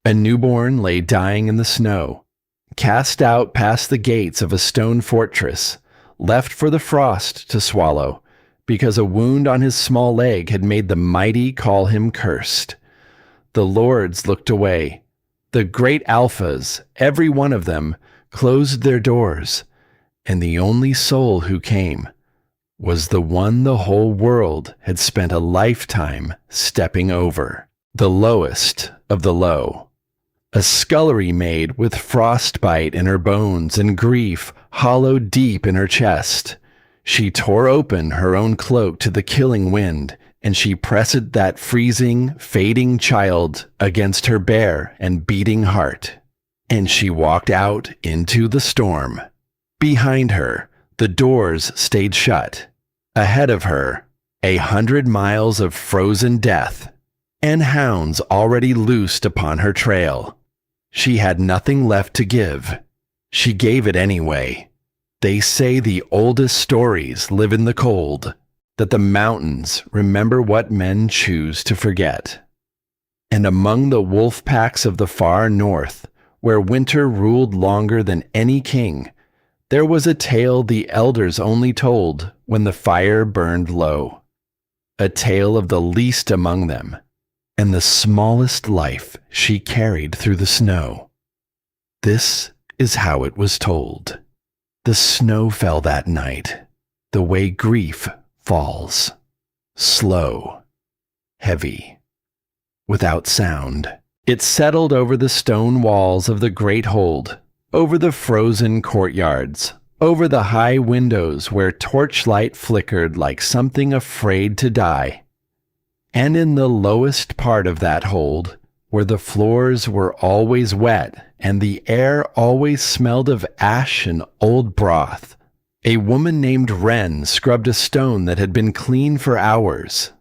A newborn lay dying in the snow, cast out past the gates of a stone fortress, left for the frost to swallow, because a wound on his small leg had made the mighty call him cursed. The lords looked away. The great alphas, every one of them, closed their doors, and the only soul who came was the one the whole world had spent a lifetime stepping over, the lowest of the low. A scullery maid with frostbite in her bones and grief hollowed deep in her chest. She tore open her own cloak to the killing wind, and she pressed that freezing, fading child against her bare and beating heart. And she walked out into the storm. Behind her, the doors stayed shut. Ahead of her, 100 miles of frozen death, and hounds already loosed upon her trail. She had nothing left to give. She gave it anyway. They say the oldest stories live in the cold, that the mountains remember what men choose to forget. And among the wolf packs of the far north, where winter ruled longer than any king, there was a tale the elders only told when the fire burned low. A tale of the least among them, and the smallest life she carried through the snow. This is how it was told. The snow fell that night, the way grief falls, slow, heavy, without sound. It settled over the stone walls of the great hold, over the frozen courtyards, over the high windows where torchlight flickered like something afraid to die. And in the lowest part of that hold, where the floors were always wet and the air always smelled of ash and old broth, a woman named Wren scrubbed a stone that had been clean for hours.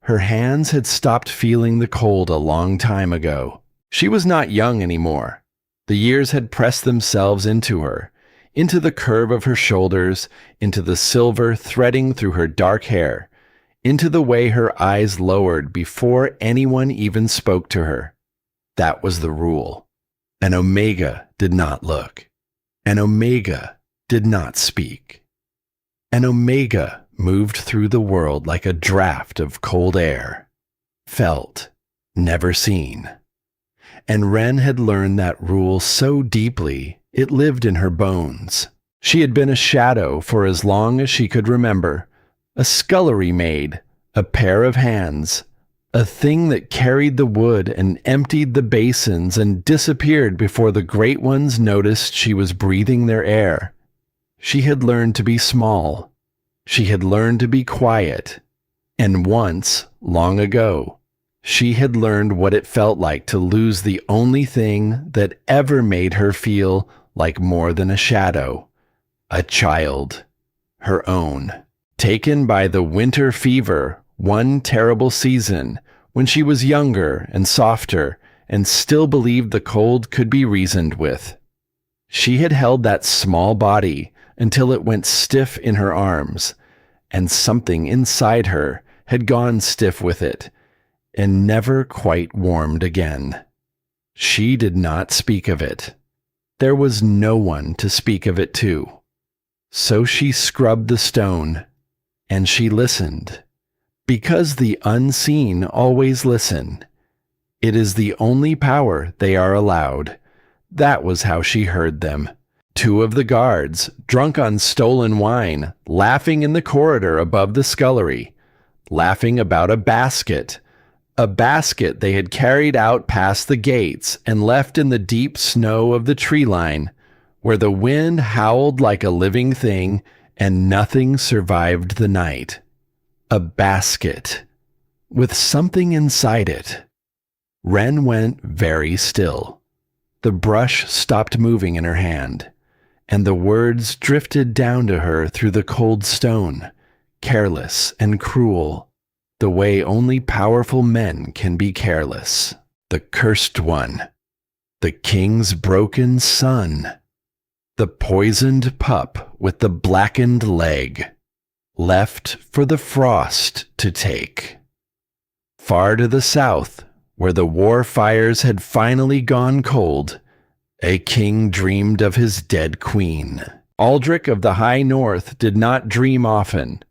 Her hands had stopped feeling the cold a long time ago. She was not young anymore. The years had pressed themselves into her, into the curve of her shoulders, into the silver threading through her dark hair, into the way her eyes lowered before anyone even spoke to her. That was the rule. An Omega did not look. An Omega did not speak. An Omega moved through the world like a draft of cold air, felt, never seen. And Wren had learned that rule so deeply it lived in her bones. She had been a shadow for as long as she could remember, a scullery maid, a pair of hands, a thing that carried the wood and emptied the basins and disappeared before the great ones noticed she was breathing their air. She had learned to be small. She had learned to be quiet. And once, long ago, she had learned what it felt like to lose the only thing that ever made her feel like more than a shadow, a child, her own. Taken by the winter fever one terrible season when she was younger and softer and still believed the cold could be reasoned with. She had held that small body until it went stiff in her arms, and something inside her had gone stiff with it, and never quite warmed again. She did not speak of it. There was no one to speak of it to. So she scrubbed the stone, and she listened, because the unseen always listen. It is the only power they are allowed. That was how she heard them. 2 of the guards, drunk on stolen wine, laughing in the corridor above the scullery, laughing about a basket they had carried out past the gates and left in the deep snow of the tree line, where the wind howled like a living thing and nothing survived the night. A basket, with something inside it. Wren went very still. The brush stopped moving in her hand, and the words drifted down to her through the cold stone, careless and cruel, the way only powerful men can be careless. The cursed one, the king's broken son, the poisoned pup with the blackened leg, left for the frost to take. Far to the south, where the war fires had finally gone cold, a king dreamed of his dead queen. Aldrich of the High North did not dream often.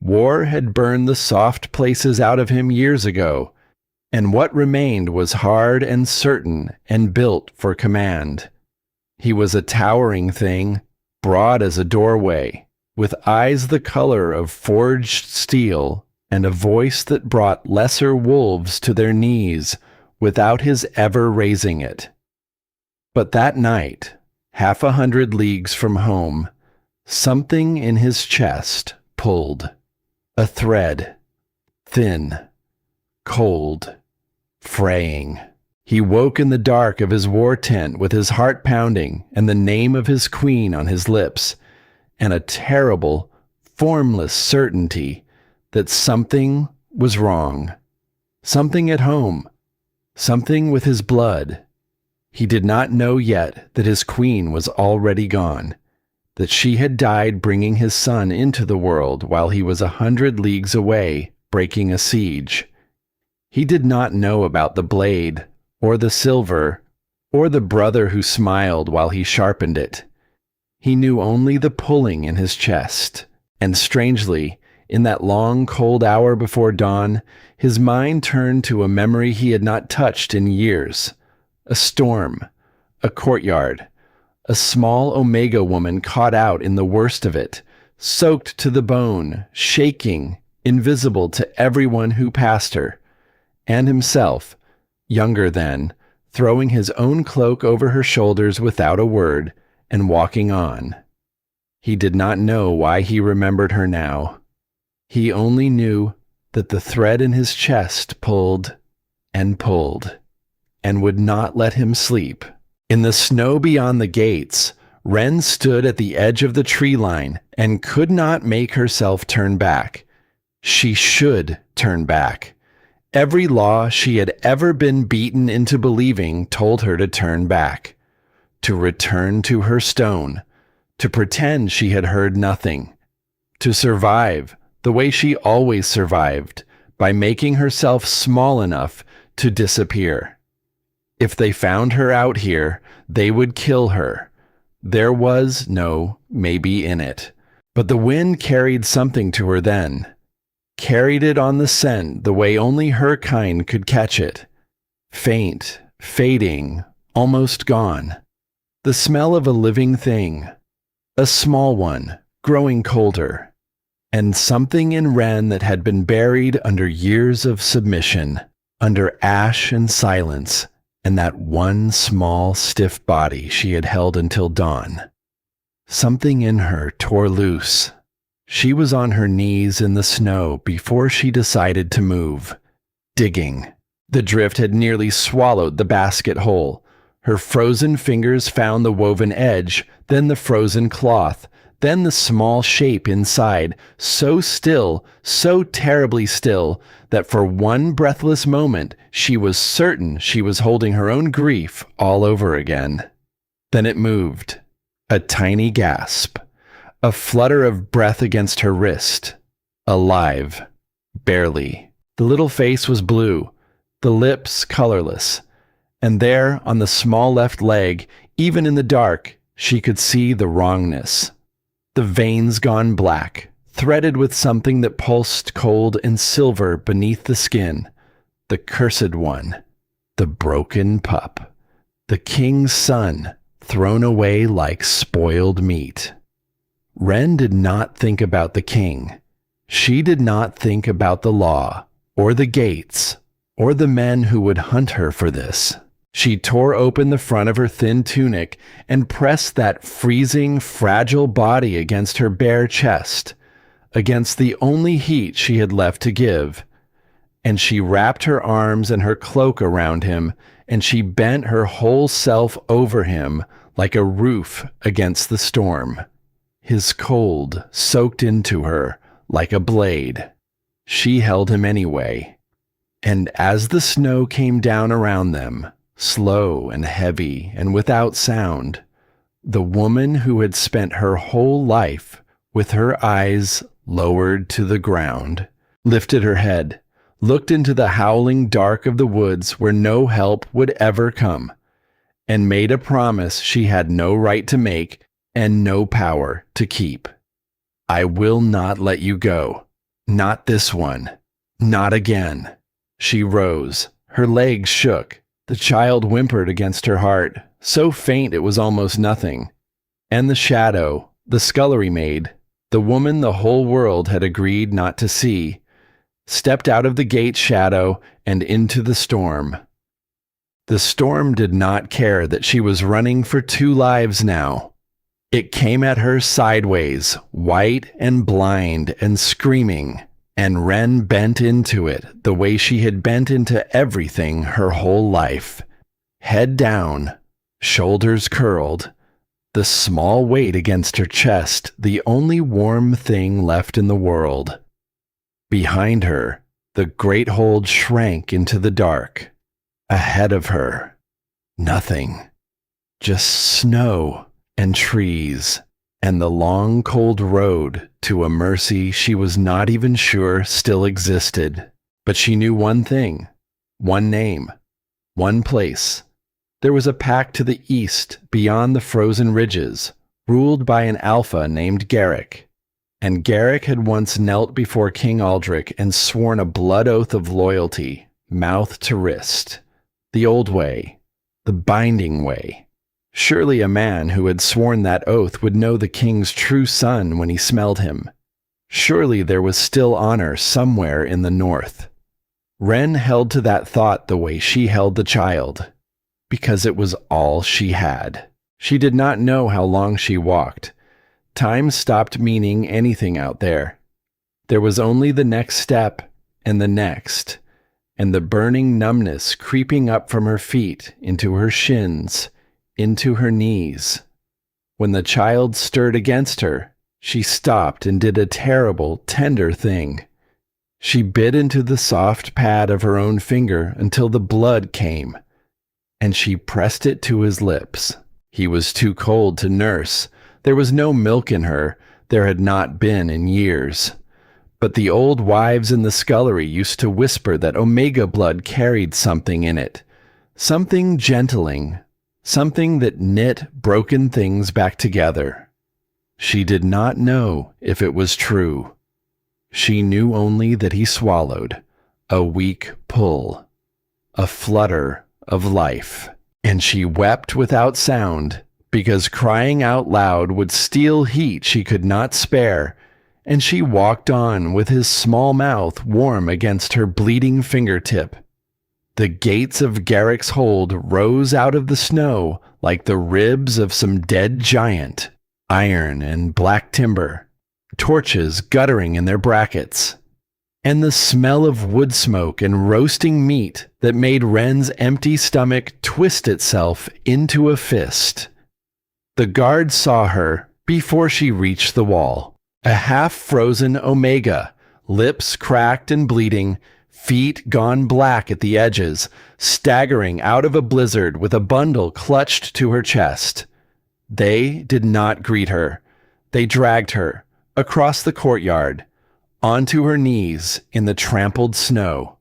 War had burned the soft places out of him years ago, and what remained was hard and certain and built for command. He was a towering thing, broad as a doorway, with eyes the color of forged steel and a voice that brought lesser wolves to their knees without his ever raising it. But that night, 100 leagues from home, something in his chest pulled. A thread, thin, cold, fraying. He woke in the dark of his war tent with his heart pounding and the name of his queen on his lips, and a terrible, formless certainty that something was wrong. Something at home. Something with his blood. He did not know yet that his queen was already gone, that she had died bringing his son into the world while he was 100 leagues away, breaking a siege. He did not know about the blade, or the silver, or the brother who smiled while he sharpened it. He knew only the pulling in his chest, and strangely, in that long cold hour before dawn, his mind turned to a memory he had not touched in years. A storm, a courtyard, a small Omega woman caught out in the worst of it, soaked to the bone, shaking, invisible to everyone who passed her, and himself, younger then, throwing his own cloak over her shoulders without a word, and walking on. He did not know why he remembered her now. He only knew that the thread in his chest pulled, and would not let him sleep. In the snow beyond the gates, Wren stood at the edge of the tree line and could not make herself turn back. She should turn back. Every law she had ever been beaten into believing told her to turn back, to return to her stone, to pretend she had heard nothing, to survive the way she always survived, by making herself small enough to disappear. If they found her out here, they would kill her. There was no maybe in it. But the wind carried something to her then. Carried it on the scent the way only her kind could catch it. Faint, fading, almost gone. The smell of a living thing. A small one, growing colder. And something in Wren that had been buried under years of submission, under ash and silence, and that one small, stiff body she had held until dawn. Something in her tore loose. She was on her knees in the snow before she decided to move, digging. The drift had nearly swallowed the basket whole. Her frozen fingers found the woven edge, then the frozen cloth, then the small shape inside, so still, so terribly still, that for one breathless moment she was certain she was holding her own grief all over again. Then it moved. A tiny gasp. A flutter of breath against her wrist. Alive. Barely. The little face was blue, the lips colorless, and there, on the small left leg, even in the dark, she could see the wrongness. The veins gone black, threaded with something that pulsed cold and silver beneath the skin. The cursed one. The broken pup. The king's son, thrown away like spoiled meat. Wren did not think about the king. She did not think about the law, or the gates, or the men who would hunt her for this. She tore open the front of her thin tunic and pressed that freezing, fragile body against her bare chest, against the only heat she had left to give. And she wrapped her arms and her cloak around him, and she bent her whole self over him like a roof against the storm. His cold soaked into her like a blade. She held him anyway. And as the snow came down around them, slow and heavy and without sound, the woman who had spent her whole life with her eyes lowered to the ground lifted her head, looked into the howling dark of the woods where no help would ever come, and made a promise she had no right to make and no power to keep. I will not let you go. Not this one. Not again. She rose. Her legs shook. The child whimpered against her heart, so faint it was almost nothing. And the shadow, the scullery maid, the woman the whole world had agreed not to see, stepped out of the gate's shadow and into the storm. The storm did not care that she was running for 2 lives now. It came at her sideways, white and blind and screaming, and Wren bent into it the way she had bent into everything her whole life. Head down, shoulders curled, the small weight against her chest the only warm thing left in the world. Behind her, the great hold shrank into the dark. Ahead of her, nothing. Just snow and trees, and the long cold road to a mercy she was not even sure still existed. But she knew one thing, one name, one place. There was a pack to the east beyond the frozen ridges, ruled by an alpha named Garrick. And Garrick had once knelt before King Aldrich and sworn a blood oath of loyalty, mouth to wrist. The old way, the binding way. Surely a man who had sworn that oath would know the king's true son when he smelled him. Surely there was still honor somewhere in the north. Wren held to that thought the way she held the child, because it was all she had. She did not know how long she walked. Time stopped meaning anything out there. There was only the next step and the next, and the burning numbness creeping up from her feet into her shins, into her knees. When the child stirred against her, she stopped and did a terrible, tender thing. She bit into the soft pad of her own finger until the blood came, and she pressed it to his lips. He was too cold to nurse. There was no milk in her. There had not been in years. But the old wives in the scullery used to whisper that Omega blood carried something in it, something gentling, something that knit broken things back together. She did not know if it was true. She knew only that he swallowed, a weak pull, a flutter of life, and she wept without sound, because crying out loud would steal heat she could not spare, and she walked on with his small mouth warm against her bleeding fingertip. The gates of Garrick's hold rose out of the snow like the ribs of some dead giant, iron and black timber, torches guttering in their brackets, and the smell of wood smoke and roasting meat that made Wren's empty stomach twist itself into a fist. The guard saw her before she reached the wall. A half-frozen Omega, lips cracked and bleeding, feet gone black at the edges, staggering out of a blizzard with a bundle clutched to her chest. They did not greet her. They dragged her across the courtyard, onto her knees in the trampled snow.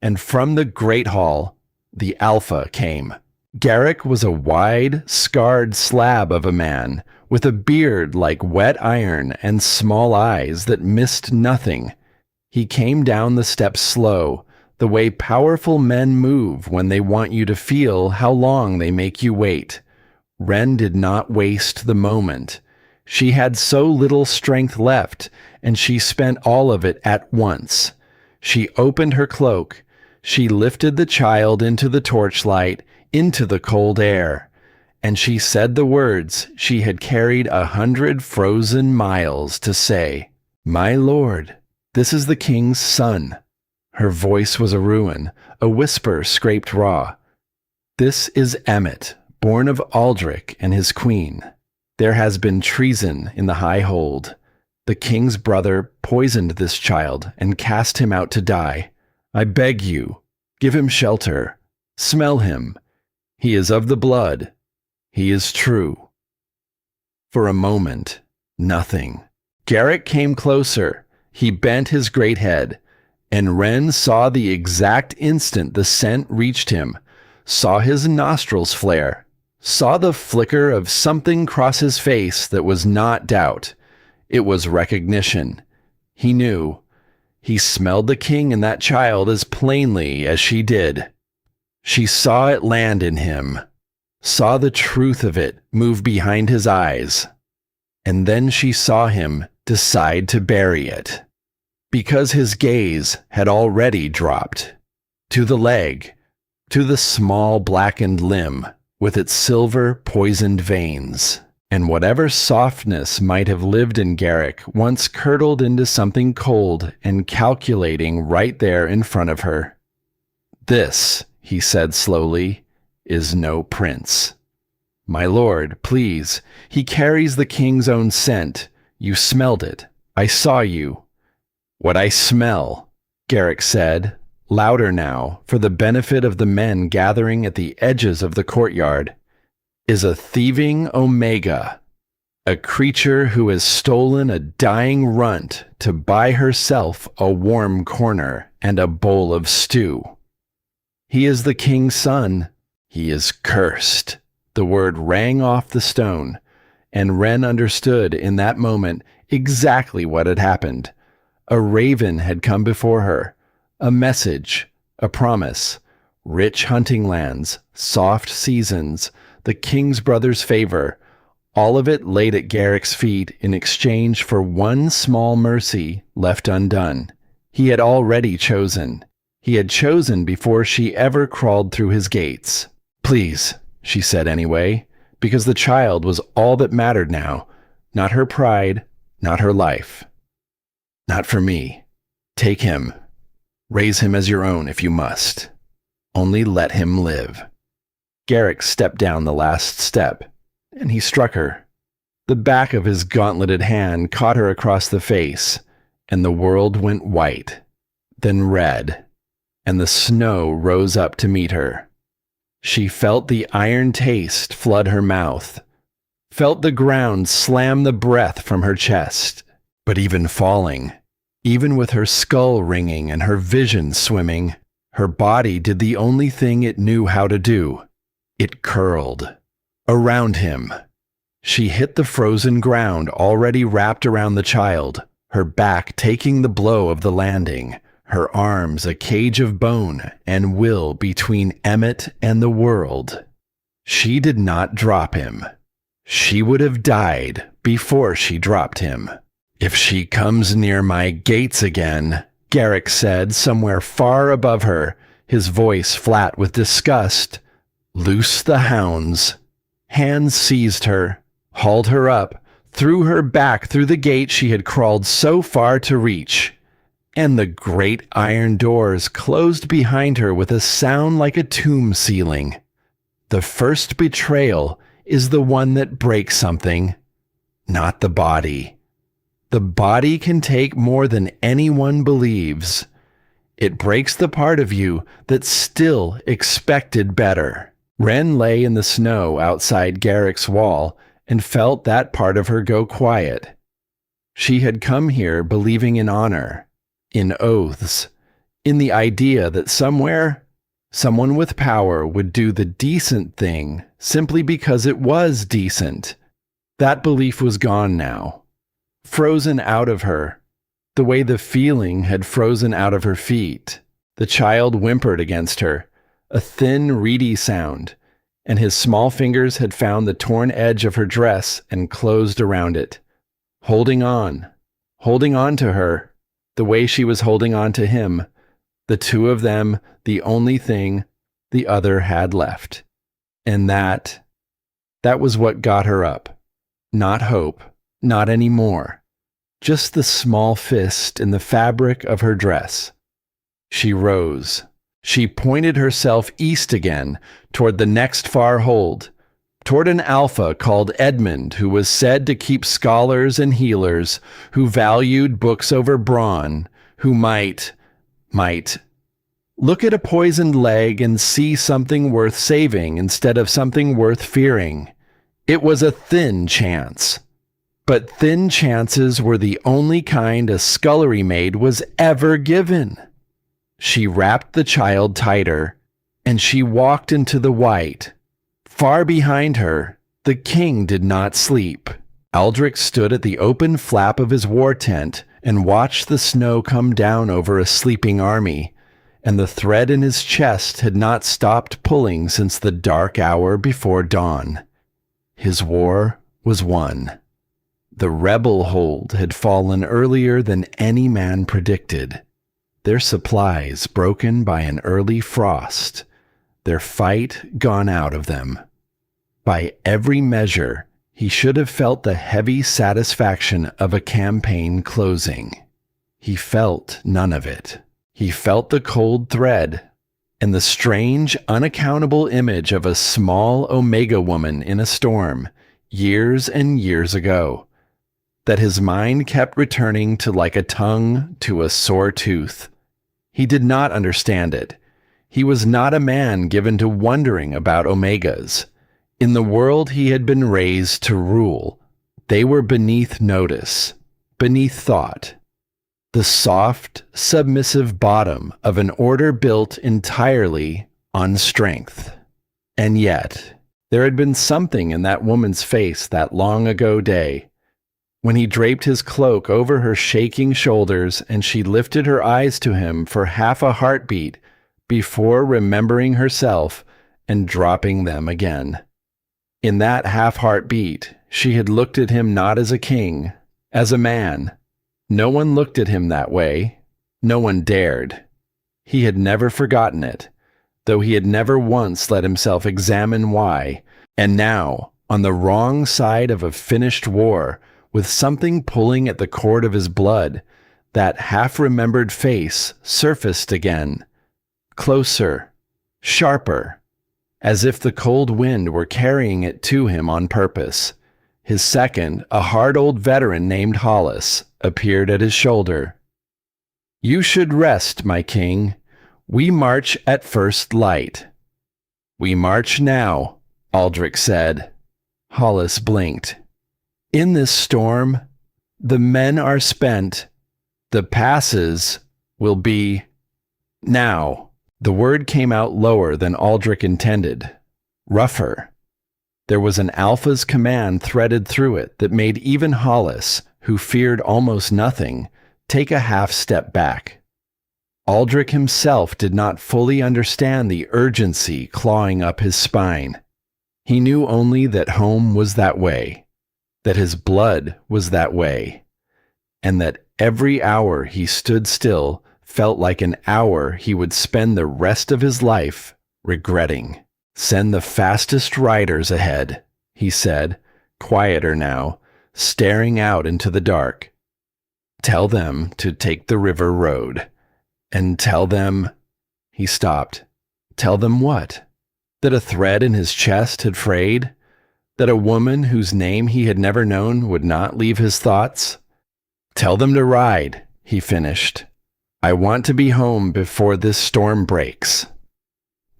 And from the great hall, the Alpha came. Garrick was a wide, scarred slab of a man, with a beard like wet iron and small eyes that missed nothing. He came down the steps slow, the way powerful men move when they want you to feel how long they make you wait. Wren did not waste the moment. She had so little strength left, and she spent all of it at once. She opened her cloak. She lifted the child into the torchlight, into the cold air, and she said the words she had carried 100 frozen miles to say. "My lord, this is the king's son." Her voice was a ruin, a whisper scraped raw. "This is Emmet, born of Aldrich and his queen. There has been treason in the high hold. The king's brother poisoned this child and cast him out to die. I beg you, give him shelter. Smell him. He is of the blood. He is true." For a moment, nothing. Garrick came closer. He bent his great head, And Ren saw the exact instant the scent reached him, saw his nostrils flare, saw the flicker of something cross his face that was not doubt. It was recognition. He knew. He smelled the king in that child as plainly as she did. She saw it land in him, saw the truth of it move behind his eyes, and then she saw him decide to bury it. Because his gaze had already dropped to the leg, to the small blackened limb with its silver poisoned veins, and whatever softness might have lived in Garrick once curdled into something cold and calculating right there in front of her. "This," he said slowly, "is no prince. My lord, please, he carries the king's own scent. You smelled it. I saw you." "What I smell," Garrick said, louder now for the benefit of the men gathering at the edges of the courtyard, "is a thieving omega, a creature who has stolen a dying runt to buy herself a warm corner and a bowl of stew. He is the king's son. He is cursed." The word rang off the stone, and Ren understood in that moment exactly what had happened. A raven had come before her, a message, a promise, rich hunting lands, soft seasons, the king's brother's favor, all of it laid at Garrick's feet in exchange for one small mercy left undone. He had already chosen. He had chosen before she ever crawled through his gates. "Please," she said anyway, because the child was all that mattered now, not her pride, not her life. "Not for me. Take him. Raise him as your own if you must. Only let him live." Garrick stepped down the last step, and he struck her. The back of his gauntleted hand caught her across the face, and the world went white, then red, and the snow rose up to meet her. She felt the iron taste flood her mouth, felt the ground slam the breath from her chest. But even falling, even with her skull ringing and her vision swimming, her body did the only thing it knew how to do. It curled. Around him. She hit the frozen ground already wrapped around the child, her back taking the blow of the landing, her arms a cage of bone and will between Emmett and the world. She did not drop him. She would have died before she dropped him. "If she comes near my gates again," Garrick said somewhere far above her, his voice flat with disgust, "loose the hounds." Hands seized her, hauled her up, threw her back through the gate she had crawled so far to reach, and the great iron doors closed behind her with a sound like a tomb ceiling. The first betrayal is the one that breaks something, not the body. The body can take more than anyone believes. It breaks the part of you that still expected better. Ren lay in the snow outside Garrick's wall and felt that part of her go quiet. She had come here believing in honor, in oaths, in the idea that somewhere, someone with power would do the decent thing simply because it was decent. That belief was gone now. Frozen out of her, the way the feeling had frozen out of her feet. The child whimpered against her, a thin, reedy sound, and his small fingers had found the torn edge of her dress and closed around it, holding on to her, the way she was holding on to him, the two of them, the only thing the other had left. And that was what got her up. Not hope. Not anymore. Just the small fist in the fabric of her dress. She rose. She pointed herself east again, toward the next far hold, toward an alpha called Edmund, who was said to keep scholars and healers, who valued books over brawn, who might look at a poisoned leg and see something worth saving instead of something worth fearing. It was a thin chance. But thin chances were the only kind a scullery maid was ever given. She wrapped the child tighter, and she walked into the white. Far behind her, the king did not sleep. Aldrich stood at the open flap of his war tent and watched the snow come down over a sleeping army, and the thread in his chest had not stopped pulling since the dark hour before dawn. His war was won. The rebel hold had fallen earlier than any man predicted. Their supplies broken by an early frost, their fight gone out of them. By every measure, he should have felt the heavy satisfaction of a campaign closing. He felt none of it. He felt the cold thread, and the strange, unaccountable image of a small Omega woman in a storm, years and years ago, that his mind kept returning to like a tongue to a sore tooth. He did not understand it. He was not a man given to wondering about Omegas. In the world he had been raised to rule, they were beneath notice, beneath thought. The soft, submissive bottom of an order built entirely on strength. And yet, there had been something in that woman's face that long ago day, when he draped his cloak over her shaking shoulders and she lifted her eyes to him for half a heartbeat before remembering herself and dropping them again. In that half heartbeat, she had looked at him not as a king, as a man. No one looked at him that way. No one dared. He had never forgotten it, though he had never once let himself examine why. And now, on the wrong side of a finished war, with something pulling at the cord of his blood, that half-remembered face surfaced again, closer, sharper, as if the cold wind were carrying it to him on purpose. His second, a hard old veteran named Hollis, appeared at his shoulder. "You should rest, my king. We march at first light." "We march now," Aldrich said. Hollis blinked. "In this storm, the men are spent. The passes will be now." The word came out lower than Aldrich intended, rougher. There was an alpha's command threaded through it that made even Hollis, who feared almost nothing, take a half step back. Aldrich himself did not fully understand the urgency clawing up his spine. He knew only that home was that way, that his blood was that way, and that every hour he stood still felt like an hour he would spend the rest of his life regretting. "Send the fastest riders ahead," he said, quieter now, staring out into the dark. "Tell them to take the river road. And tell them—" He stopped. Tell them what? That a thread in his chest had frayed? That a woman whose name he had never known would not leave his thoughts? "Tell them to ride," he finished. "I want to be home before this storm breaks."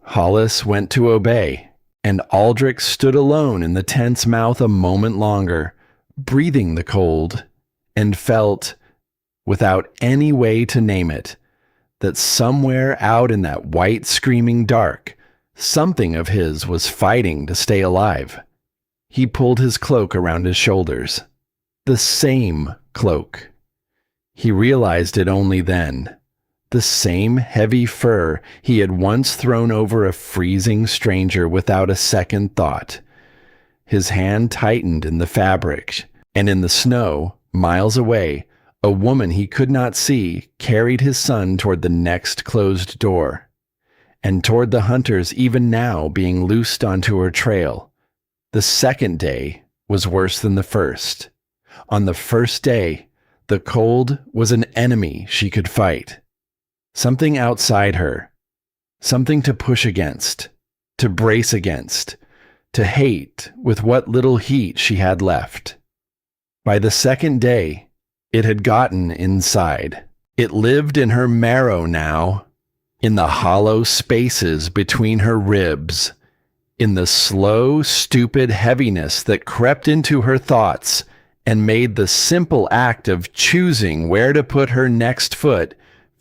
Hollis went to obey, and Aldrich stood alone in the tent's mouth a moment longer, breathing the cold, and felt, without any way to name it, that somewhere out in that white screaming dark, something of his was fighting to stay alive. He pulled his cloak around his shoulders. The same cloak. He realized it only then. The same heavy fur he had once thrown over a freezing stranger without a second thought. His hand tightened in the fabric, and in the snow, miles away, a woman he could not see carried his son toward the next closed door, and toward the hunters even now being loosed onto her trail. The second day was worse than the first. On the first day, the cold was an enemy she could fight. Something outside her. Something to push against, to brace against, to hate with what little heat she had left. By the second day, it had gotten inside. It lived in her marrow now, in the hollow spaces between her ribs, in the slow, stupid heaviness that crept into her thoughts and made the simple act of choosing where to put her next foot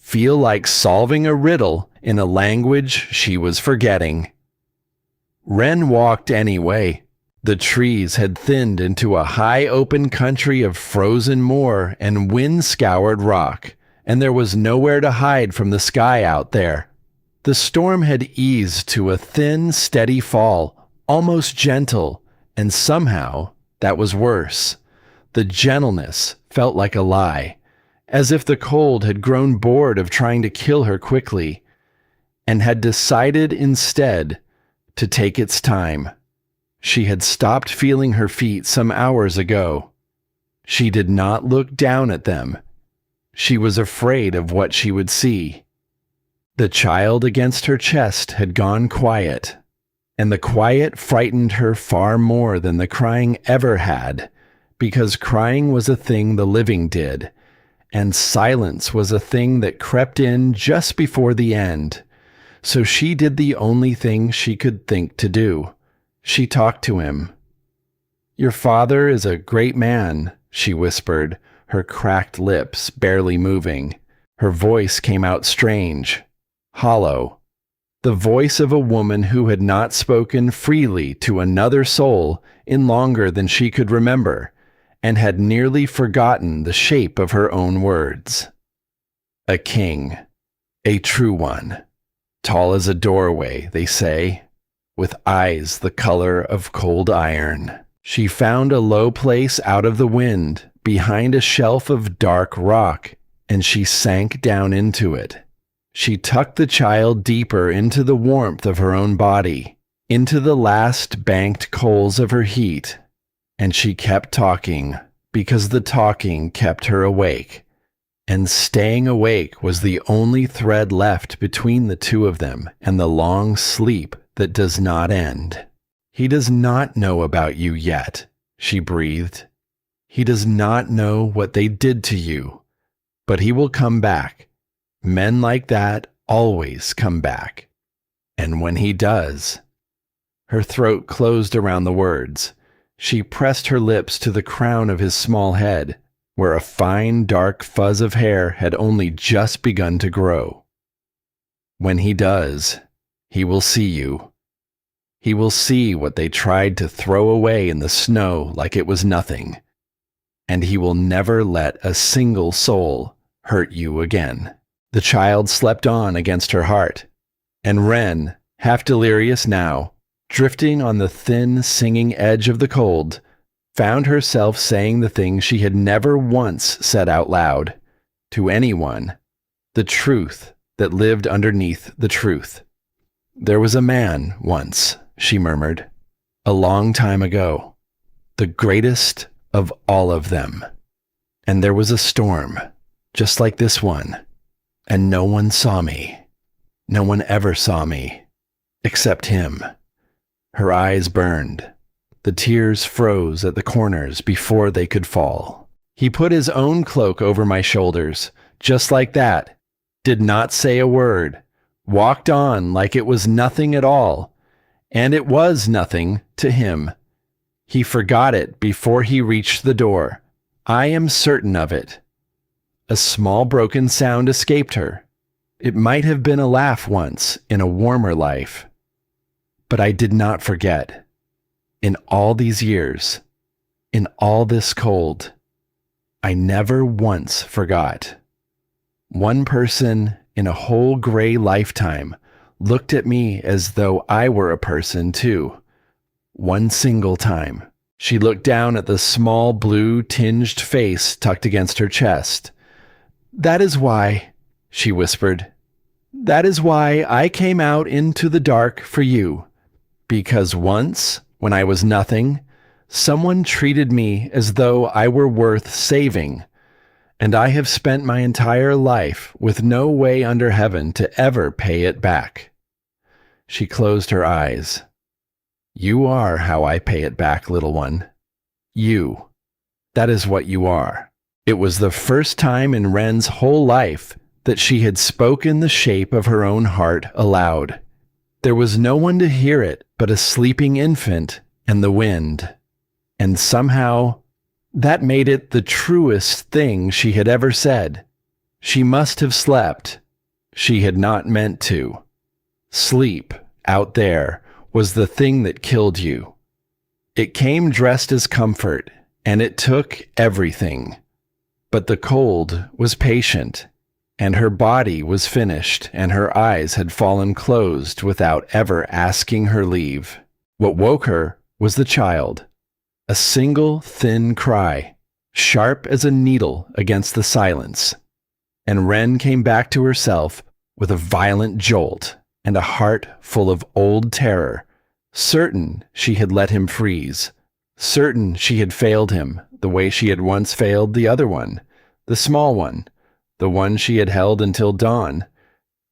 feel like solving a riddle in a language she was forgetting. Wren walked anyway. The trees had thinned into a high open country of frozen moor and wind-scoured rock, and there was nowhere to hide from the sky out there. The storm had eased to a thin, steady fall, almost gentle, and somehow that was worse. The gentleness felt like a lie, as if the cold had grown bored of trying to kill her quickly, and had decided instead to take its time. She had stopped feeling her feet some hours ago. She did not look down at them. She was afraid of what she would see. The child against her chest had gone quiet, and the quiet frightened her far more than the crying ever had, because crying was a thing the living did, and silence was a thing that crept in just before the end. So she did the only thing she could think to do. She talked to him. "Your father is a great man," she whispered, her cracked lips barely moving. Her voice came out strange, hollow, the voice of a woman who had not spoken freely to another soul in longer than she could remember, and had nearly forgotten the shape of her own words. A king, a true one, tall as a doorway, they say, with eyes the color of cold iron. She found a low place out of the wind, behind a shelf of dark rock, and she sank down into it. She tucked the child deeper into the warmth of her own body, into the last banked coals of her heat, and she kept talking, because the talking kept her awake, and staying awake was the only thread left between the two of them and the long sleep that does not end. "He does not know about you yet," she breathed. "He does not know what they did to you, but he will come back. Men like that always come back. And when he does—" Her throat closed around the words. She pressed her lips to the crown of his small head, where a fine dark fuzz of hair had only just begun to grow. "When he does, he will see you. He will see what they tried to throw away in the snow like it was nothing. And he will never let a single soul hurt you again." The child slept on against her heart, and Wren, half delirious now, drifting on the thin, singing edge of the cold, found herself saying the things she had never once said out loud, to anyone, the truth that lived underneath the truth. "There was a man once," she murmured, "a long time ago, the greatest of all of them. And there was a storm, just like this one, and no one saw me. No one ever saw me, except him." Her eyes burned. The tears froze at the corners before they could fall. "He put his own cloak over my shoulders, just like that, did not say a word, walked on like it was nothing at all, and it was nothing to him. He forgot it before he reached the door. I am certain of it." A small broken sound escaped her. It might have been a laugh once in a warmer life. "But I did not forget. In all these years, in all this cold, I never once forgot. One person in a whole gray lifetime looked at me as though I were a person too. One single time." She looked down at the small blue-tinged face tucked against her chest. "That is why," she whispered, "that is why I came out into the dark for you. Because once, when I was nothing, someone treated me as though I were worth saving, and I have spent my entire life with no way under heaven to ever pay it back." She closed her eyes. "You are how I pay it back, little one. You. That is what you are." It was the first time in Wren's whole life that she had spoken the shape of her own heart aloud. There was no one to hear it but a sleeping infant and the wind. And somehow, that made it the truest thing she had ever said. She must have slept. She had not meant to. Sleep, out there, was the thing that killed you. It came dressed as comfort, and it took everything. But the cold was patient, and her body was finished, and her eyes had fallen closed without ever asking her leave. What woke her was the child. A single thin cry, sharp as a needle against the silence. And Wren came back to herself with a violent jolt and a heart full of old terror, certain she had let him freeze, certain she had failed him the way she had once failed the other one, the small one, the one she had held until dawn.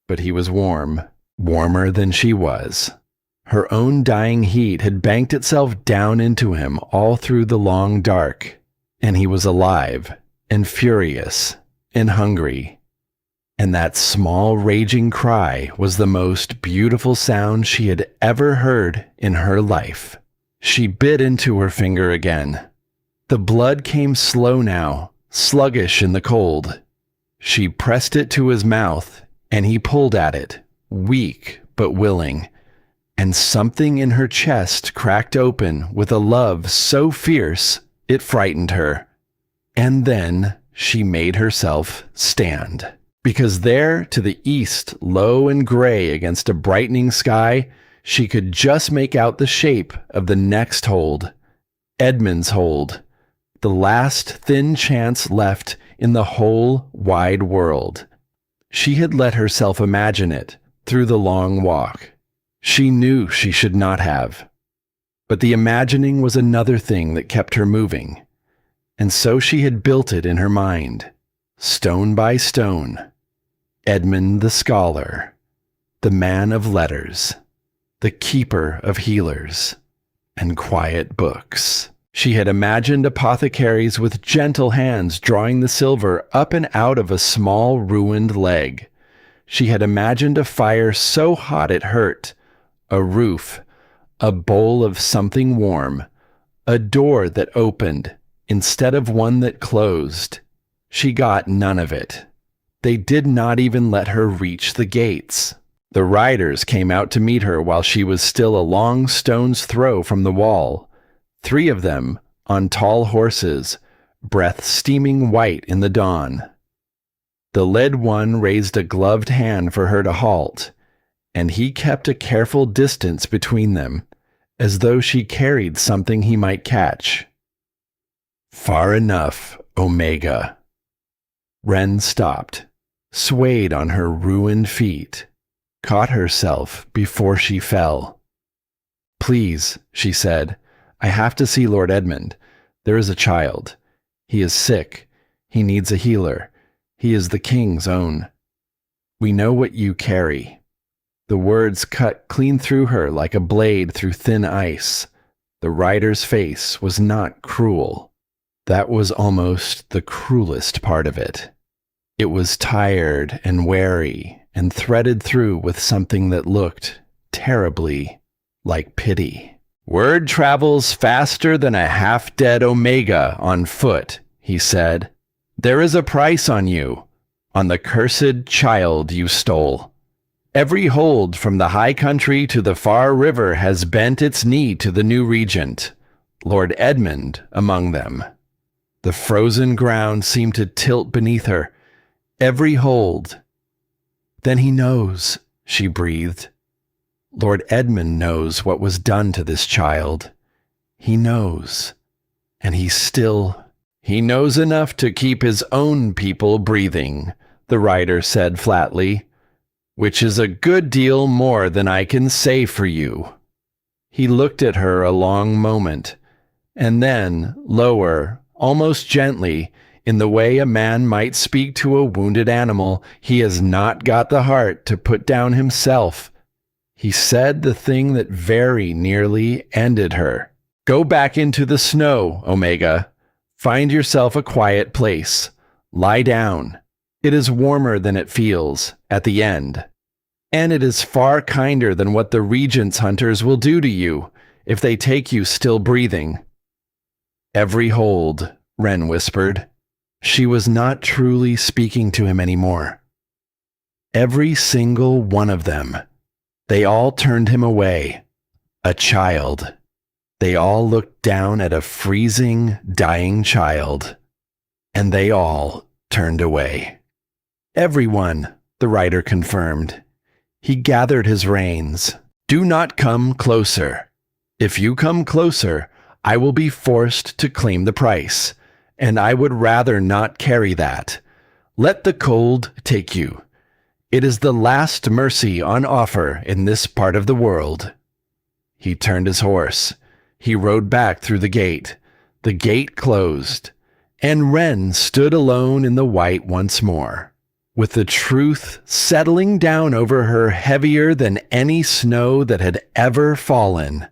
But he was warm, warmer than she was. Her own dying heat had banked itself down into him all through the long dark, and he was alive and furious and hungry. And that small raging cry was the most beautiful sound she had ever heard in her life. She bit into her finger again. The blood came slow now, sluggish in the cold. She pressed it to his mouth, and he pulled at it, weak but willing. And something in her chest cracked open with a love so fierce it frightened her. And then she made herself stand. Because there, to the east, low and gray against a brightening sky, she could just make out the shape of the next hold. Edmund's hold. The last thin chance left in the whole wide world. She had let herself imagine it through the long walk. She knew she should not have. But the imagining was another thing that kept her moving. And so she had built it in her mind, stone by stone. Edmund the scholar, the man of letters, the keeper of healers, and quiet books. She had imagined apothecaries with gentle hands drawing the silver up and out of a small ruined leg. She had imagined a fire so hot it hurt, a roof, a bowl of something warm, a door that opened instead of one that closed. She got none of it. They did not even let her reach the gates. The riders came out to meet her while she was still a long stone's throw from the wall. 3 of them, on tall horses, breath steaming white in the dawn. The led one raised a gloved hand for her to halt, and he kept a careful distance between them, as though she carried something he might catch. Far enough, Omega. Wren stopped, swayed on her ruined feet, caught herself before she fell. Please, she said, I have to see Lord Edmund. There is a child. He is sick. He needs a healer. He is the king's own. We know what you carry. The words cut clean through her like a blade through thin ice. The rider's face was not cruel. That was almost the cruelest part of it. It was tired and wary and threaded through with something that looked terribly like pity. Word travels faster than a half-dead Omega on foot, he said. There is a price on you, on the cursed child you stole. Every hold from the high country to the far river has bent its knee to the new regent, Lord Edmund among them. The frozen ground seemed to tilt beneath her. Every hold. Then he knows, she breathed. Lord Edmund knows what was done to this child. He knows. And he knows enough to keep his own people breathing, the rider said flatly, which is a good deal more than I can say for you. He looked at her a long moment, and then, lower, almost gently, in the way a man might speak to a wounded animal he has not got the heart to put down himself, he said the thing that very nearly ended her. Go back into the snow, Omega. Find yourself a quiet place. Lie down. It is warmer than it feels at the end. And it is far kinder than what the regent's hunters will do to you if they take you still breathing. Every hold, Wren whispered. She was not truly speaking to him anymore. Every single one of them. They all turned him away. A child. They all looked down at a freezing, dying child. And they all turned away. Everyone, the writer confirmed. He gathered his reins. Do not come closer. If you come closer, I will be forced to claim the price, and I would rather not carry that. Let the cold take you. It is the last mercy on offer in this part of the world. He turned his horse. He rode back through the gate. The gate closed, and Wren stood alone in the white once more, with the truth settling down over her heavier than any snow that had ever fallen.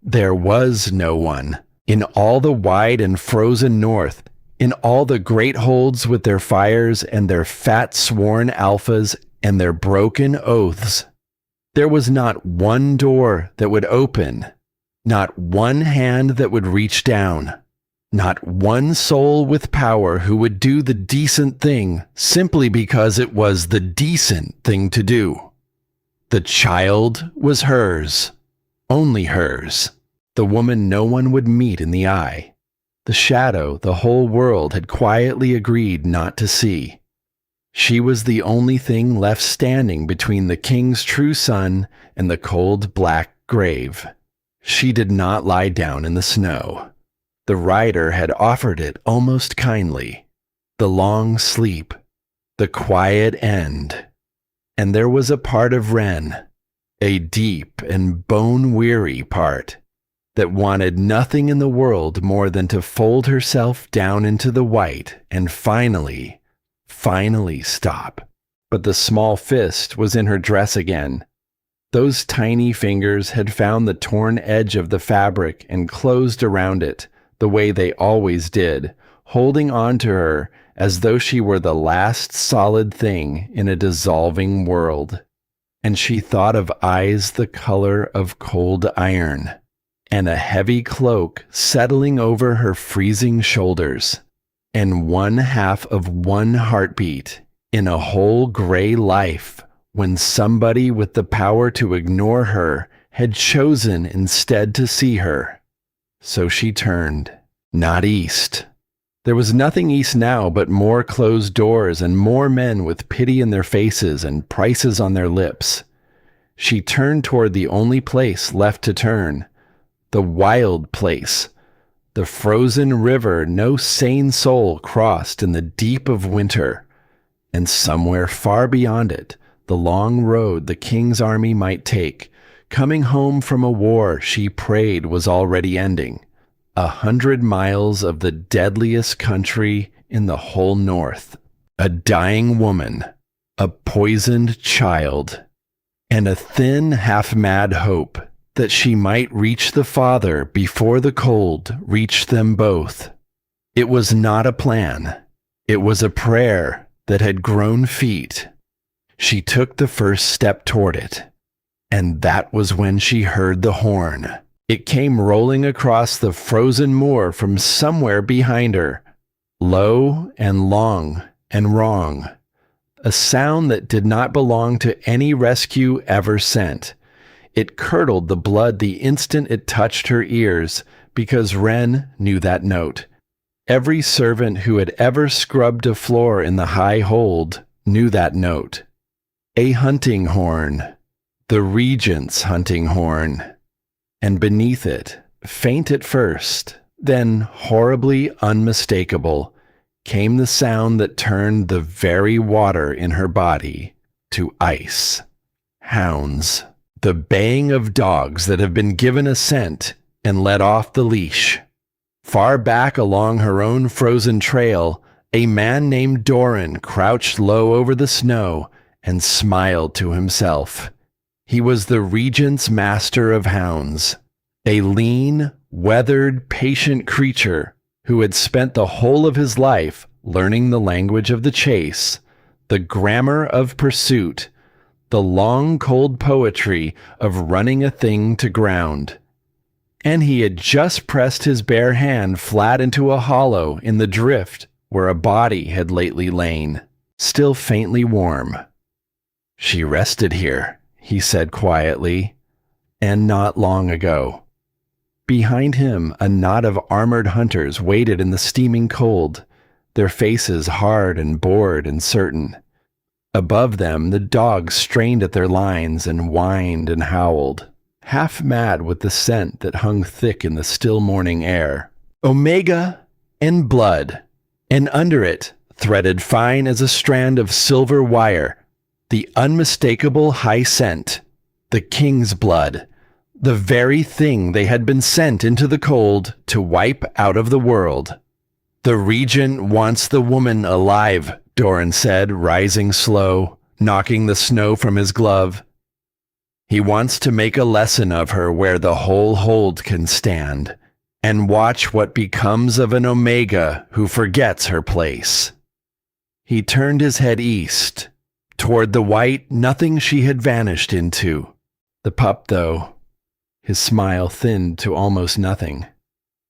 There was no one. In all the wide and frozen north, in all the great holds with their fires and their fat sworn alphas and their broken oaths, there was not one door that would open, not one hand that would reach down, not one soul with power who would do the decent thing simply because it was the decent thing to do. The child was hers, only hers, the woman no one would meet in the eye, the shadow the whole world had quietly agreed not to see. She was the only thing left standing between the king's true son and the cold black grave. She did not lie down in the snow. The writer had offered it almost kindly. The long sleep, the quiet end. And there was a part of Wren, a deep and bone-weary part, that wanted nothing in the world more than to fold herself down into the white and finally stop. But the small fist was in her dress again. Those tiny fingers had found the torn edge of the fabric and closed around it, the way they always did, holding on to her as though she were the last solid thing in a dissolving world. And she thought of eyes the color of cold iron, and a heavy cloak settling over her freezing shoulders, and one half of one heartbeat in a whole gray life when somebody with the power to ignore her had chosen instead to see her. So she turned, not east. There was nothing east now but more closed doors and more men with pity in their faces and prices on their lips. She turned toward the only place left to turn, the wild place, the frozen river no sane soul crossed in the deep of winter, and somewhere far beyond it, the long road the king's army might take, coming home from a war she prayed was already ending. 100 miles of the deadliest country in the whole north, a dying woman, a poisoned child, and a thin, half-mad hope that she might reach the Father before the cold reached them both. It was not a plan. It was a prayer that had grown feet. She took the first step toward it, and that was when she heard the horn. It came rolling across the frozen moor from somewhere behind her, low and long and wrong, a sound that did not belong to any rescue ever sent. It curdled the blood the instant it touched her ears, because Wren knew that note. Every servant who had ever scrubbed a floor in the high hold knew that note. A hunting horn, the regent's hunting horn. And beneath it, faint at first, then horribly unmistakable, came the sound that turned the very water in her body to ice. Hounds. The baying of dogs that have been given a scent and let off the leash. Far back along her own frozen trail, a man named Doran crouched low over the snow and smiled to himself. He was the regent's master of hounds, a lean, weathered, patient creature who had spent the whole of his life learning the language of the chase, the grammar of pursuit, the long, cold poetry of running a thing to ground. And he had just pressed his bare hand flat into a hollow in the drift where a body had lately lain, still faintly warm. "She rested here," he said quietly, "and not long ago." Behind him, a knot of armored hunters waited in the steaming cold, their faces hard and bored and certain. Above them, the dogs strained at their lines and whined and howled, half mad with the scent that hung thick in the still morning air. Omega and blood, and under it, threaded fine as a strand of silver wire, the unmistakable high scent, the king's blood, the very thing they had been sent into the cold to wipe out of the world. "The regent wants the woman alive," Doran said, rising slow, knocking the snow from his glove. "He wants to make a lesson of her where the whole hold can stand, and watch what becomes of an Omega who forgets her place." He turned his head east, toward the white nothing she had vanished into. The pup, though, his smile thinned to almost nothing.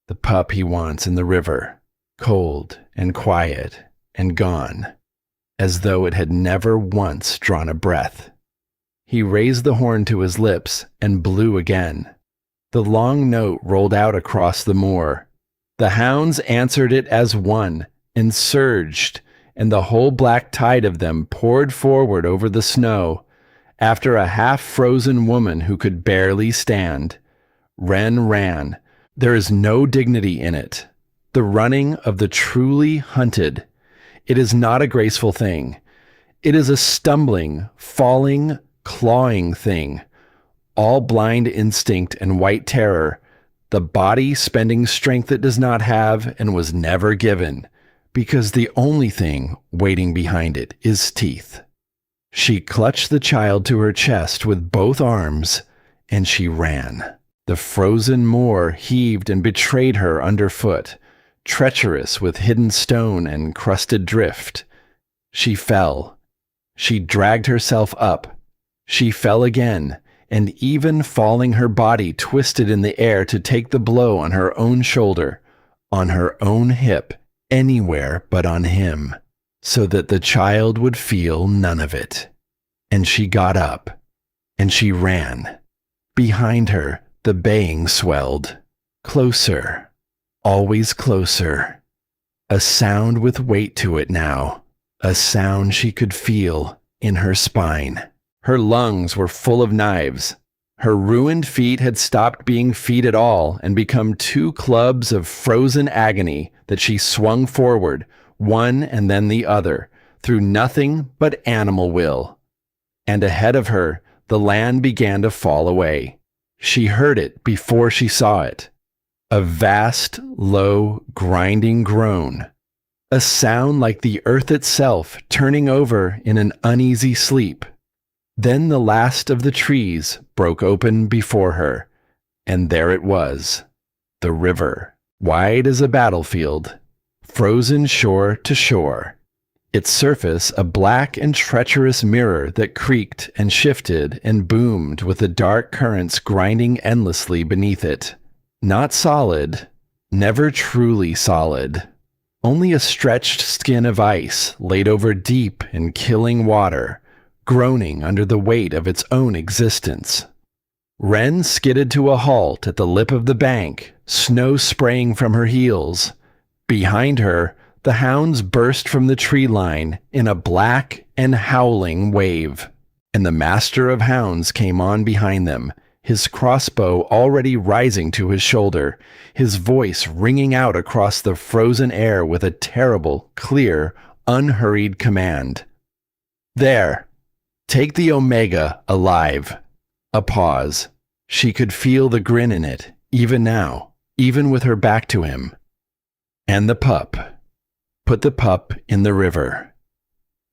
The pup he wants in the river, cold and quiet and gone, as though it had never once drawn a breath. He raised the horn to his lips and blew again. The long note rolled out across the moor. The hounds answered it as one and surged, and the whole black tide of them poured forward over the snow, after a half-frozen woman who could barely stand. Wren ran. There is no dignity in it. The running of the truly hunted. It is not a graceful thing. It is a stumbling, falling, clawing thing. All blind instinct and white terror, the body spending strength it does not have and was never given, because the only thing waiting behind it is teeth. She clutched the child to her chest with both arms, and she ran. The frozen moor heaved and betrayed her underfoot, treacherous with hidden stone and crusted drift. She fell. She dragged herself up. She fell again, and even falling, her body twisted in the air to take the blow on her own shoulder, on her own hip, anywhere but on him, so that the child would feel none of it. And she got up, and she ran. Behind her, the baying swelled. Closer, always closer. A sound with weight to it now, a sound she could feel in her spine. Her lungs were full of knives. Her ruined feet had stopped being feet at all and become two clubs of frozen agony that she swung forward, one and then the other, through nothing but animal will. And ahead of her, the land began to fall away. She heard it before she saw it. A vast, low, grinding groan. A sound like the earth itself turning over in an uneasy sleep. Then the last of the trees broke open before her, and there it was, the river, wide as a battlefield, frozen shore to shore, its surface a black and treacherous mirror that creaked and shifted and boomed with the dark currents grinding endlessly beneath it. Not solid, never truly solid, only a stretched skin of ice laid over deep and killing water, groaning under the weight of its own existence. Wren skidded to a halt at the lip of the bank, snow spraying from her heels. Behind her, the hounds burst from the tree line in a black and howling wave, and the master of hounds came on behind them, his crossbow already rising to his shoulder, his voice ringing out across the frozen air with a terrible, clear, unhurried command. "There! Take the Omega alive." A pause. She could feel the grin in it, even now, even with her back to him. "And the pup. Put the pup in the river."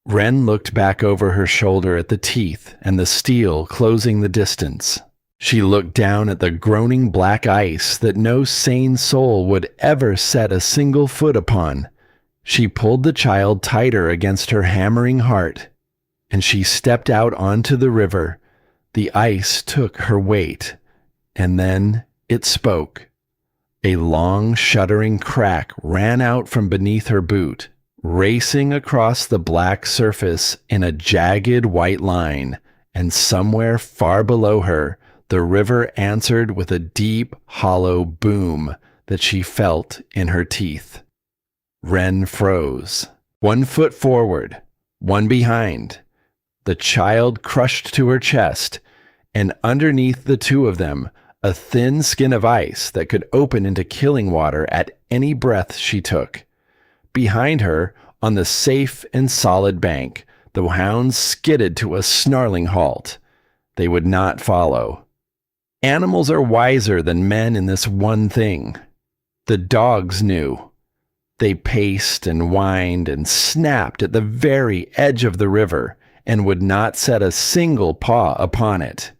Wren looked back over her shoulder at the teeth and the steel closing the distance. She looked down at the groaning black ice that no sane soul would ever set a single foot upon. She pulled the child tighter against her hammering heart, and she stepped out onto the river. The ice took her weight, and then it spoke. A long, shuddering crack ran out from beneath her boot. racing across the black surface in a jagged white line, and somewhere far below her, the river answered with a deep, hollow boom that she felt in her teeth. Wren froze. 1 foot forward, 1 behind. The child crushed to her chest, and underneath the 2 of them, a thin skin of ice that could open into killing water at any breath she took. Behind her, on the safe and solid bank, the hounds skidded to a snarling halt. They would not follow. Animals are wiser than men in this one thing. The dogs knew. They paced and whined and snapped at the very edge of the river and would not set a single paw upon it.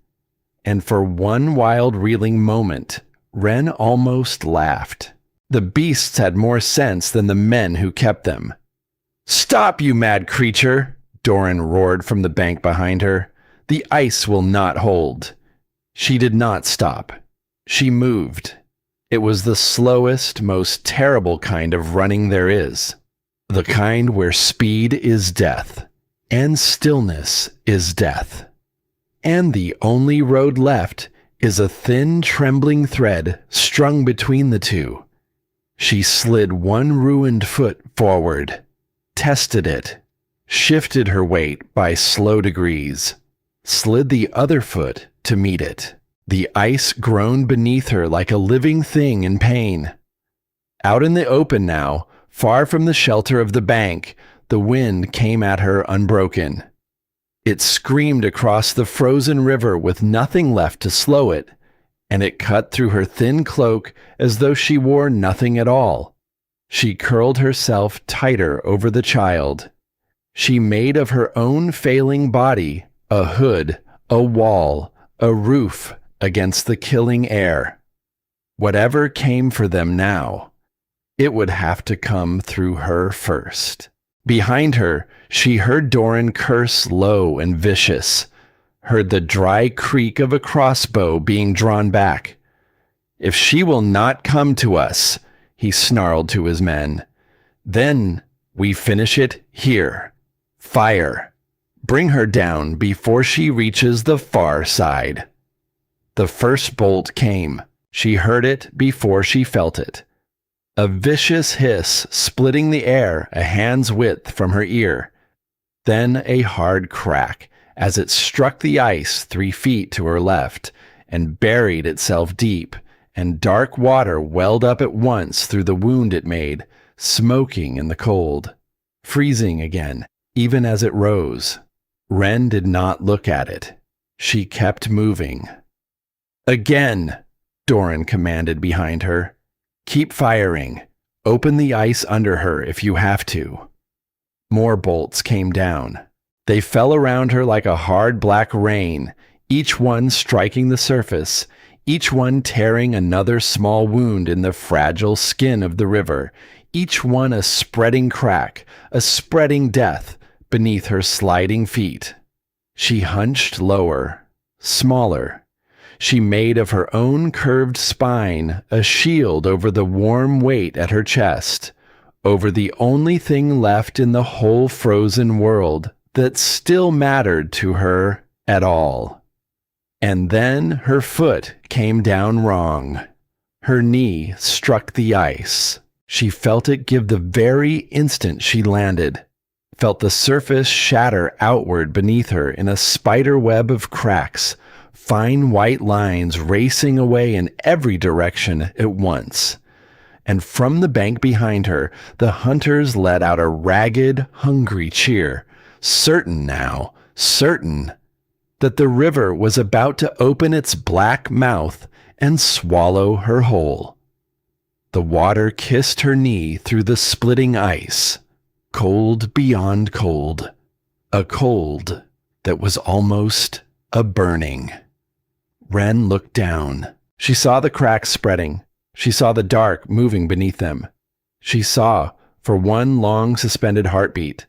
And for one wild reeling moment, Wren almost laughed. The beasts had more sense than the men who kept them. "Stop, you mad creature!" Doran roared from the bank behind her. "The ice will not hold." She did not stop. She moved. It was the slowest, most terrible kind of running there is. The kind where speed is death, and stillness is death. And the only road left is a thin, trembling thread strung between the 2. She slid 1 ruined foot forward, tested it, shifted her weight by slow degrees, slid the other foot to meet it. The ice groaned beneath her like a living thing in pain. Out in the open now, far from the shelter of the bank, the wind came at her unbroken. It screamed across the frozen river with nothing left to slow it, and it cut through her thin cloak as though she wore nothing at all. She curled herself tighter over the child. She made of her own failing body a hood, a wall, a roof against the killing air. Whatever came for them now, it would have to come through her first. Behind her, she heard Doran curse low and vicious, heard the dry creak of a crossbow being drawn back. "If she will not come to us," he snarled to his men, "then we finish it here. Fire. Bring her down before she reaches the far side." The first bolt came. She heard it before she felt it. A vicious hiss splitting the air a hand's width from her ear. Then a hard crack as it struck the ice 3 feet to her left and buried itself deep, and dark water welled up at once through the wound it made, smoking in the cold, freezing again, even as it rose. Wren did not look at it. She kept moving. "Again," Doran commanded behind her. "Keep firing. Open the ice under her if you have to." More bolts came down. They fell around her like a hard black rain, each one striking the surface, each one tearing another small wound in the fragile skin of the river, each one a spreading crack, a spreading death beneath her sliding feet. She hunched lower, smaller. She made of her own curved spine a shield over the warm weight at her chest, over the only thing left in the whole frozen world that still mattered to her at all. And then her foot came down wrong. Her knee struck the ice. She felt it give the very instant she landed, felt the surface shatter outward beneath her in a spider web of cracks, fine white lines racing away in every direction at once. And from the bank behind her, the hunters let out a ragged, hungry cheer, certain now, certain that the river was about to open its black mouth and swallow her whole. The water kissed her knee through the splitting ice, cold beyond cold, a cold that was almost a burning. Wren looked down. She saw the cracks spreading. She saw the dark moving beneath them. She saw, for one long suspended heartbeat,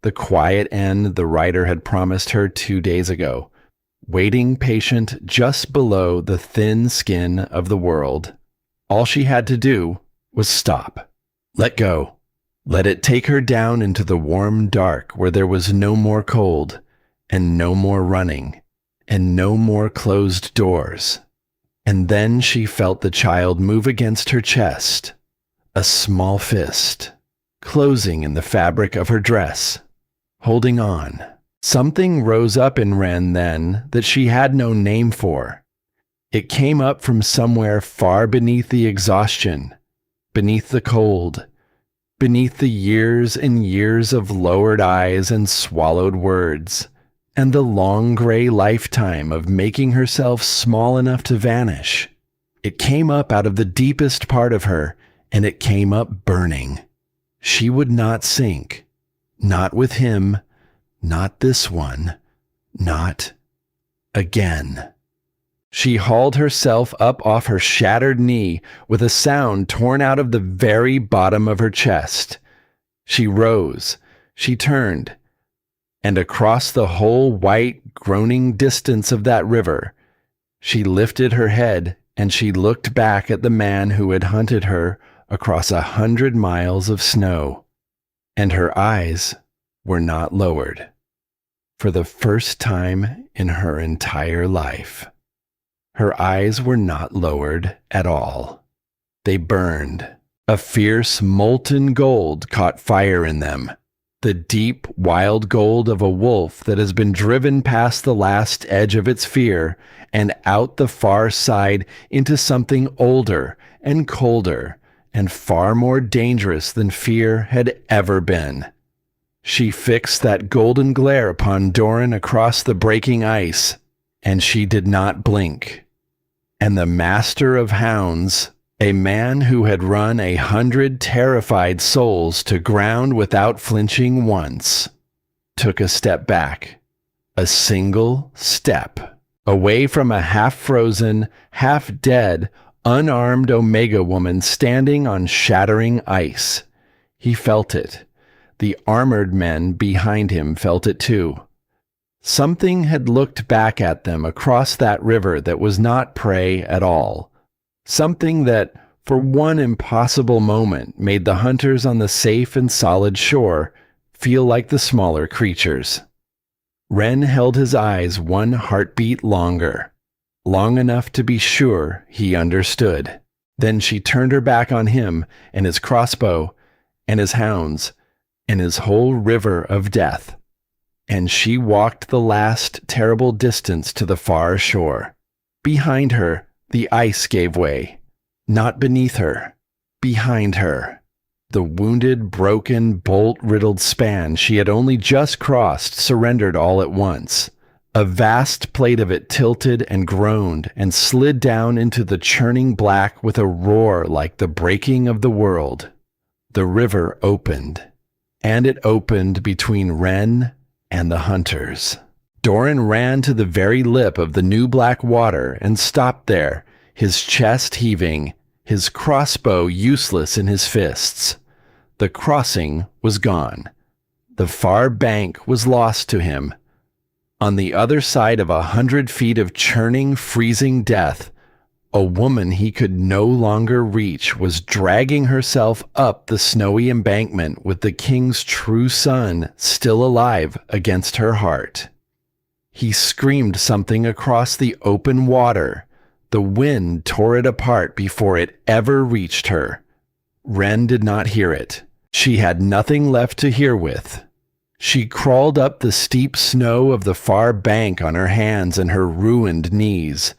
the quiet end the writer had promised her 2 days ago, waiting patient just below the thin skin of the world. All she had to do was stop. Let go. Let it take her down into the warm dark where there was no more cold, and no more running, and no more closed doors. And then she felt the child move against her chest, a small fist, closing in the fabric of her dress, holding on. Something rose up in Wren then that she had no name for. It came up from somewhere far beneath the exhaustion, beneath the cold, beneath the years and years of lowered eyes and swallowed words, and the long gray lifetime of making herself small enough to vanish. It came up out of the deepest part of her, and it came up burning. She would not sink. Not with him. Not this one. Not again. She hauled herself up off her shattered knee with a sound torn out of the very bottom of her chest. She rose. She turned. And across the whole white, groaning distance of that river, she lifted her head and she looked back at the man who had hunted her across 100 miles of snow. And her eyes were not lowered. For the first time in her entire life, her eyes were not lowered at all. They burned. A fierce, molten gold caught fire in them. The deep, wild gold of a wolf that has been driven past the last edge of its fear and out the far side into something older and colder and far more dangerous than fear had ever been. She fixed that golden glare upon Doran across the breaking ice, and she did not blink. And the master of hounds, a man who had run 100 terrified souls to ground without flinching once, took a step back, a single step, away from a half-frozen, half-dead, unarmed Omega woman standing on shattering ice. He felt it. The armored men behind him felt it too. Something had looked back at them across that river that was not prey at all. Something that, for one impossible moment, made the hunters on the safe and solid shore feel like the smaller creatures. Wren held his eyes one heartbeat longer, long enough to be sure he understood. Then she turned her back on him and his crossbow and his hounds and his whole river of death. And she walked the last terrible distance to the far shore. Behind her, the ice gave way. Not beneath her. Behind her. The wounded, broken, bolt-riddled span she had only just crossed surrendered all at once. A vast plate of it tilted and groaned and slid down into the churning black with a roar like the breaking of the world. The river opened. And it opened between Wren and the hunters. Doran ran to the very lip of the new black water and stopped there, his chest heaving, his crossbow useless in his fists. The crossing was gone. The far bank was lost to him. On the other side of 100 feet of churning, freezing death, a woman he could no longer reach was dragging herself up the snowy embankment with the king's true son still alive against her heart. He screamed something across the open water. The wind tore it apart before it ever reached her. Wren did not hear it. She had nothing left to hear with. She crawled up the steep snow of the far bank on her hands and her ruined knees.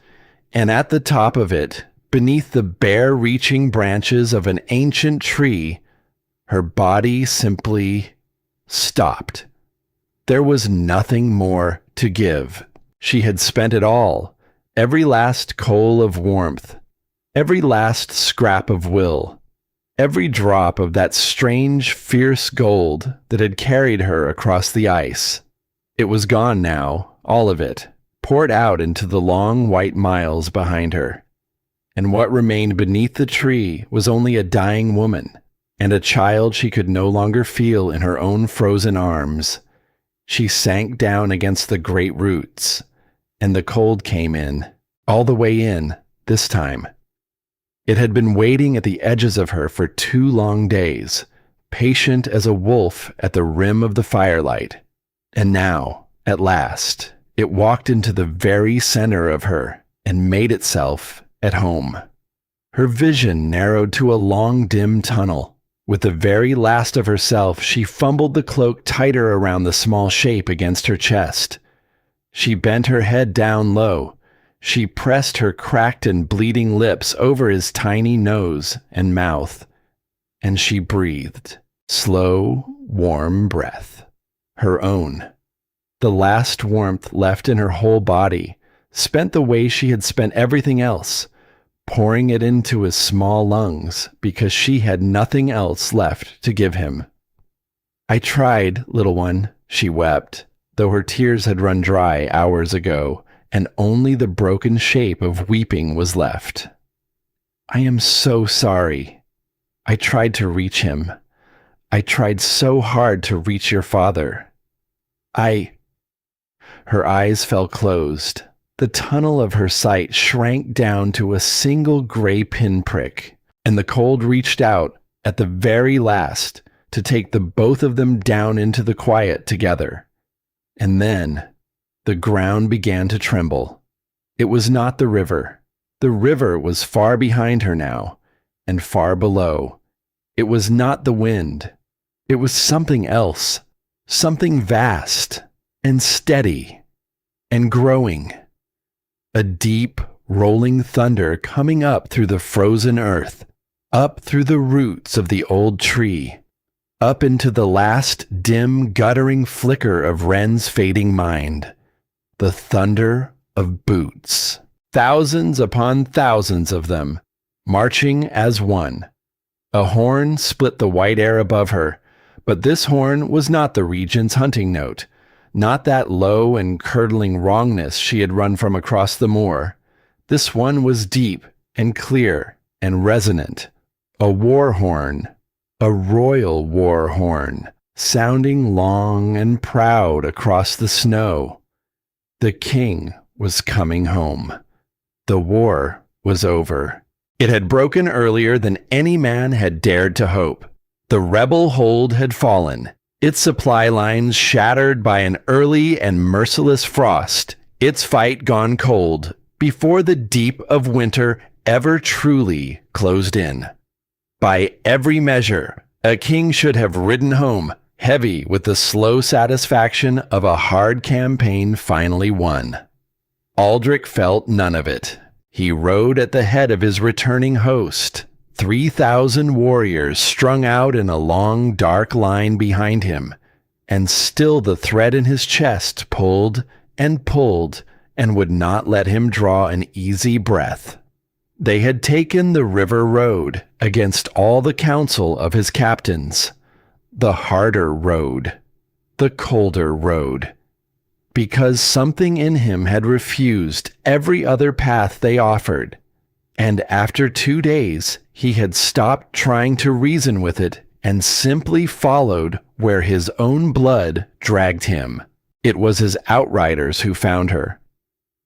And at the top of it, beneath the bare-reaching branches of an ancient tree, her body simply stopped. There was nothing more to give. She had spent it all, every last coal of warmth, every last scrap of will, every drop of that strange, fierce gold that had carried her across the ice. It was gone now, all of it, poured out into the long white miles behind her. And what remained beneath the tree was only a dying woman, and a child she could no longer feel in her own frozen arms. She sank down against the great roots, and the cold came in, all the way in, this time. It had been waiting at the edges of her for 2 long days, patient as a wolf at the rim of the firelight. And now, at last, it walked into the very center of her and made itself at home. Her vision narrowed to a long, dim tunnel. With the very last of herself, she fumbled the cloak tighter around the small shape against her chest. She bent her head down low. She pressed her cracked and bleeding lips over his tiny nose and mouth. And she breathed. Slow, warm breath. Her own. The last warmth left in her whole body, spent the way she had spent everything else, pouring it into his small lungs because she had nothing else left to give him. "I tried, little one," she wept, though her tears had run dry hours ago, and only the broken shape of weeping was left. "I am so sorry. I tried to reach him. I tried so hard to reach your father. Her eyes fell closed. The tunnel of her sight shrank down to a single gray pinprick, and the cold reached out at the very last to take the both of them down into the quiet together. And then the ground began to tremble. It was not the river. The river was far behind her now, and far below. It was not the wind. It was something else, something vast and steady and growing. A deep, rolling thunder coming up through the frozen earth, up through the roots of the old tree, up into the last dim, guttering flicker of Wren's fading mind. The thunder of boots. Thousands upon thousands of them, marching as one. A horn split the white air above her, but this horn was not the regent's hunting note, not that low and curdling wrongness she had run from across the moor. This one was deep and clear and resonant. A war horn, a royal war horn, sounding long and proud across the snow. The king was coming home. The war was over. It had broken earlier than any man had dared to hope. The rebel hold had fallen, its supply lines shattered by an early and merciless frost, its fight gone cold before the deep of winter ever truly closed in. By every measure, a king should have ridden home, heavy with the slow satisfaction of a hard campaign finally won. Aldrich felt none of it. He rode at the head of his returning host, 3,000 warriors strung out in a long, dark line behind him, and still the thread in his chest pulled and would not let him draw an easy breath. They had taken the river road against all the counsel of his captains, the harder road, the colder road, because something in him had refused every other path they offered. And after 2 days, he had stopped trying to reason with it and simply followed where his own blood dragged him. It was his outriders who found her.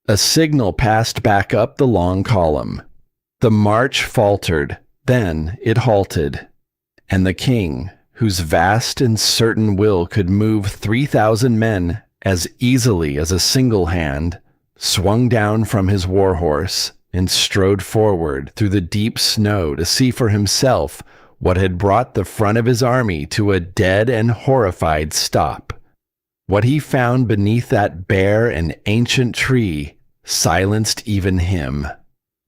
A signal passed back up the long column. The march faltered, then it halted, and the king, whose vast and certain will could move 3,000 men as easily as a single hand, swung down from his war horse and strode forward through the deep snow to see for himself what had brought the front of his army to a dead and horrified stop. What he found beneath that bare and ancient tree silenced even him.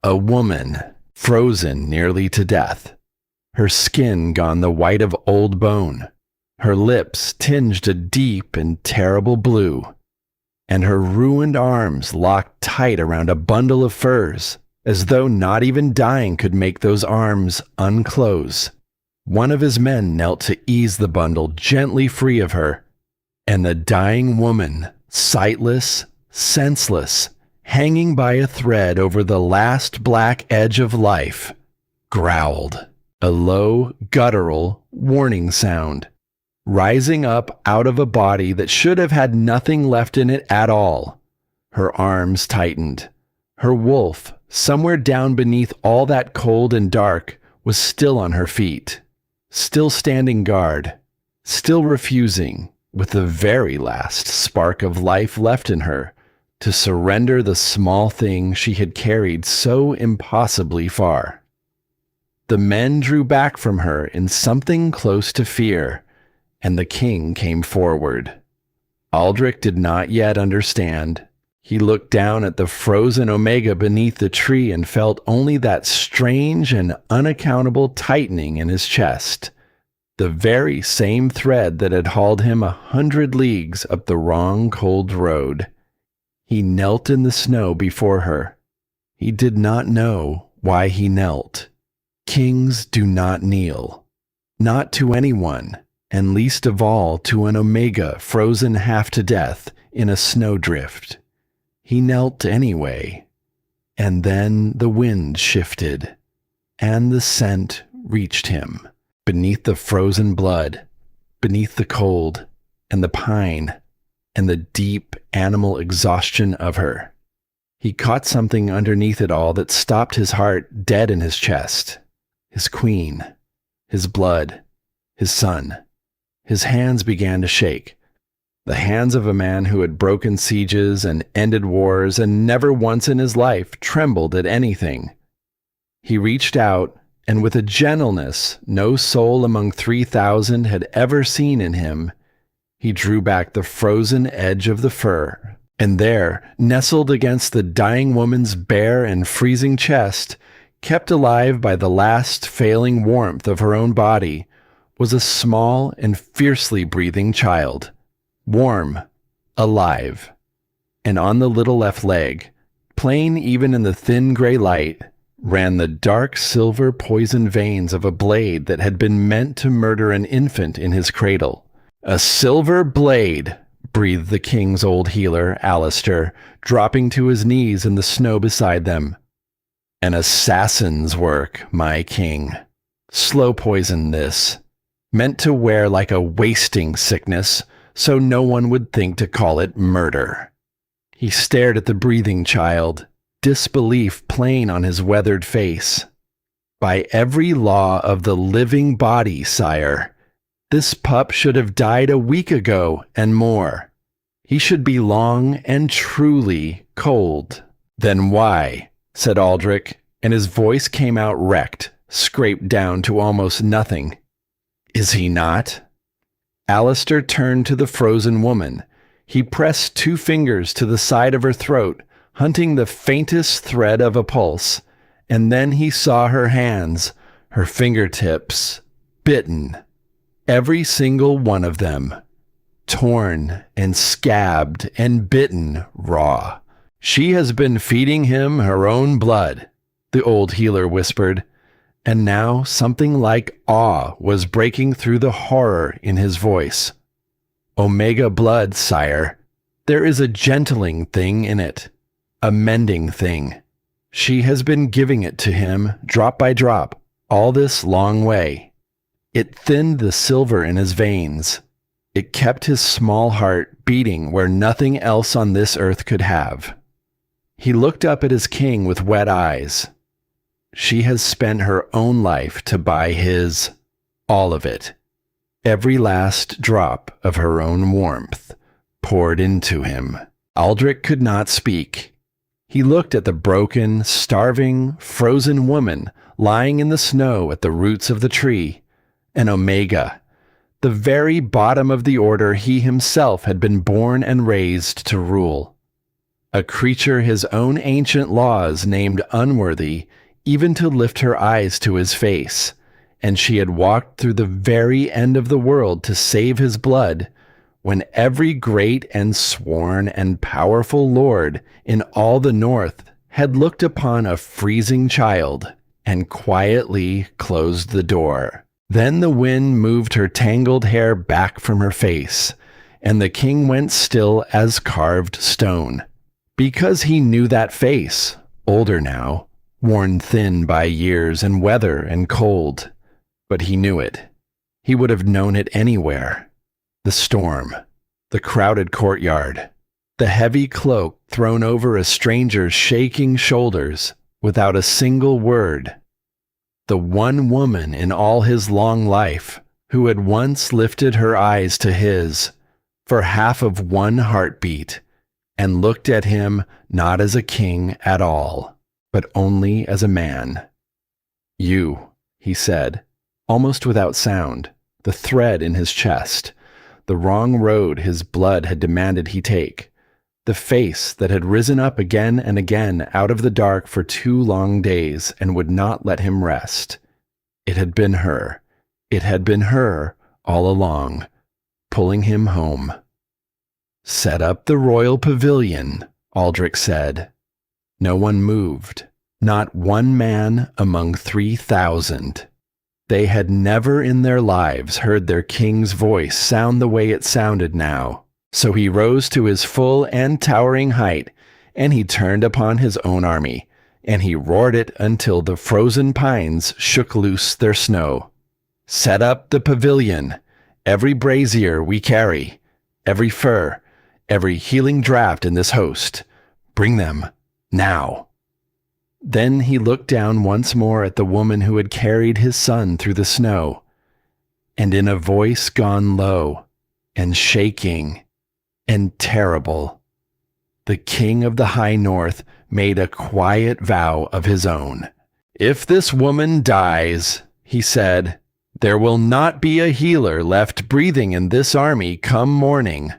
A woman, frozen nearly to death, her skin gone the white of old bone, her lips tinged a deep and terrible blue, and her ruined arms locked tight around a bundle of furs, as though not even dying could make those arms unclose. One of his men knelt to ease the bundle gently free of her, and the dying woman, sightless, senseless, hanging by a thread over the last black edge of life, growled, a low, guttural, warning sound, rising up out of a body that should have had nothing left in it at all. Her arms tightened. Her wolf, somewhere down beneath all that cold and dark, was still on her feet, still standing guard, still refusing, with the very last spark of life left in her, to surrender the small thing she had carried so impossibly far. The men drew back from her in something close to fear, and the king came forward. Aldrich did not yet understand. He looked down at the frozen Omega beneath the tree and felt only that strange and unaccountable tightening in his chest, the very same thread that had hauled him 100 leagues up the wrong cold road. He knelt in the snow before her. He did not know why he knelt. Kings do not kneel. Not to anyone, and least of all to an Omega frozen half to death in a snowdrift. He knelt anyway. And then the wind shifted, and the scent reached him. Beneath the frozen blood, beneath the cold, and the pine, and the deep animal exhaustion of her. He caught something underneath it all that stopped his heart dead in his chest. His queen, his blood, his son. His hands began to shake. The hands of a man who had broken sieges and ended wars and never once in his life trembled at anything. He reached out, and with a gentleness no soul among 3,000 had ever seen in him, he drew back the frozen edge of the fur, and there, nestled against the dying woman's bare and freezing chest, kept alive by the last failing warmth of her own body, was a small and fiercely breathing child, warm, alive, and on the little left leg, plain even in the thin gray light, ran the dark silver poison veins of a blade that had been meant to murder an infant in his cradle. "A silver blade," breathed the king's old healer, Alistair, dropping to his knees in the snow beside them. "An assassin's work, my king. Slow poison this, meant to wear like a wasting sickness, so no one would think to call it murder." He stared at the breathing child, disbelief plain on his weathered face. "By every law of the living body, sire, this pup should have died a week ago and more. He should be long and truly cold." "Then why?" said Aldrich, and his voice came out wrecked, scraped down to almost nothing. "Is he not?" Alistair turned to the frozen woman. He pressed 2 fingers to the side of her throat, hunting the faintest thread of a pulse, and then he saw her hands, her fingertips, bitten, every single one of them, torn and scabbed and bitten raw. "She has been feeding him her own blood," the old healer whispered, and now something like awe was breaking through the horror in his voice. "Omega blood, sire. There is a gentling thing in it. A mending thing. She has been giving it to him, drop by drop, all this long way. It thinned the silver in his veins. It kept his small heart beating where nothing else on this earth could have." He looked up at his king with wet eyes. "She has spent her own life to buy his, all of it. Every last drop of her own warmth poured into him." Aldrich could not speak. He looked at the broken, starving, frozen woman lying in the snow at the roots of the tree, an Omega, the very bottom of the order he himself had been born and raised to rule. A creature his own ancient laws named unworthy even to lift her eyes to his face, and she had walked through the very end of the world to save his blood, when every great and sworn and powerful lord in all the north had looked upon a freezing child and quietly closed the door. Then the wind moved her tangled hair back from her face, and the king went still as carved stone, because he knew that face, older now, worn thin by years and weather and cold. But he knew it. He would have known it anywhere. The storm, the crowded courtyard, the heavy cloak thrown over a stranger's shaking shoulders without a single word. The one woman in all his long life who had once lifted her eyes to his for half of one heartbeat and looked at him not as a king at all, but only as a man. "You," he said, almost without sound, the thread in his chest, the wrong road his blood had demanded he take, the face that had risen up again and again out of the dark for 2 long days and would not let him rest. It had been her. It had been her all along, pulling him home. "Set up the royal pavilion," Aldrich said. No one moved, not one man among 3,000. They had never in their lives heard their king's voice sound the way it sounded now. So he rose to his full and towering height, and he turned upon his own army, and he roared it until the frozen pines shook loose their snow. "Set up the pavilion, every brazier we carry, every fir, every healing draught in this host. Bring them, now." Then he looked down once more at the woman who had carried his son through the snow, and in a voice gone low, and shaking, and terrible, the king of the high north made a quiet vow of his own. "If this woman dies," he said, "there will not be a healer left breathing in this army come morning."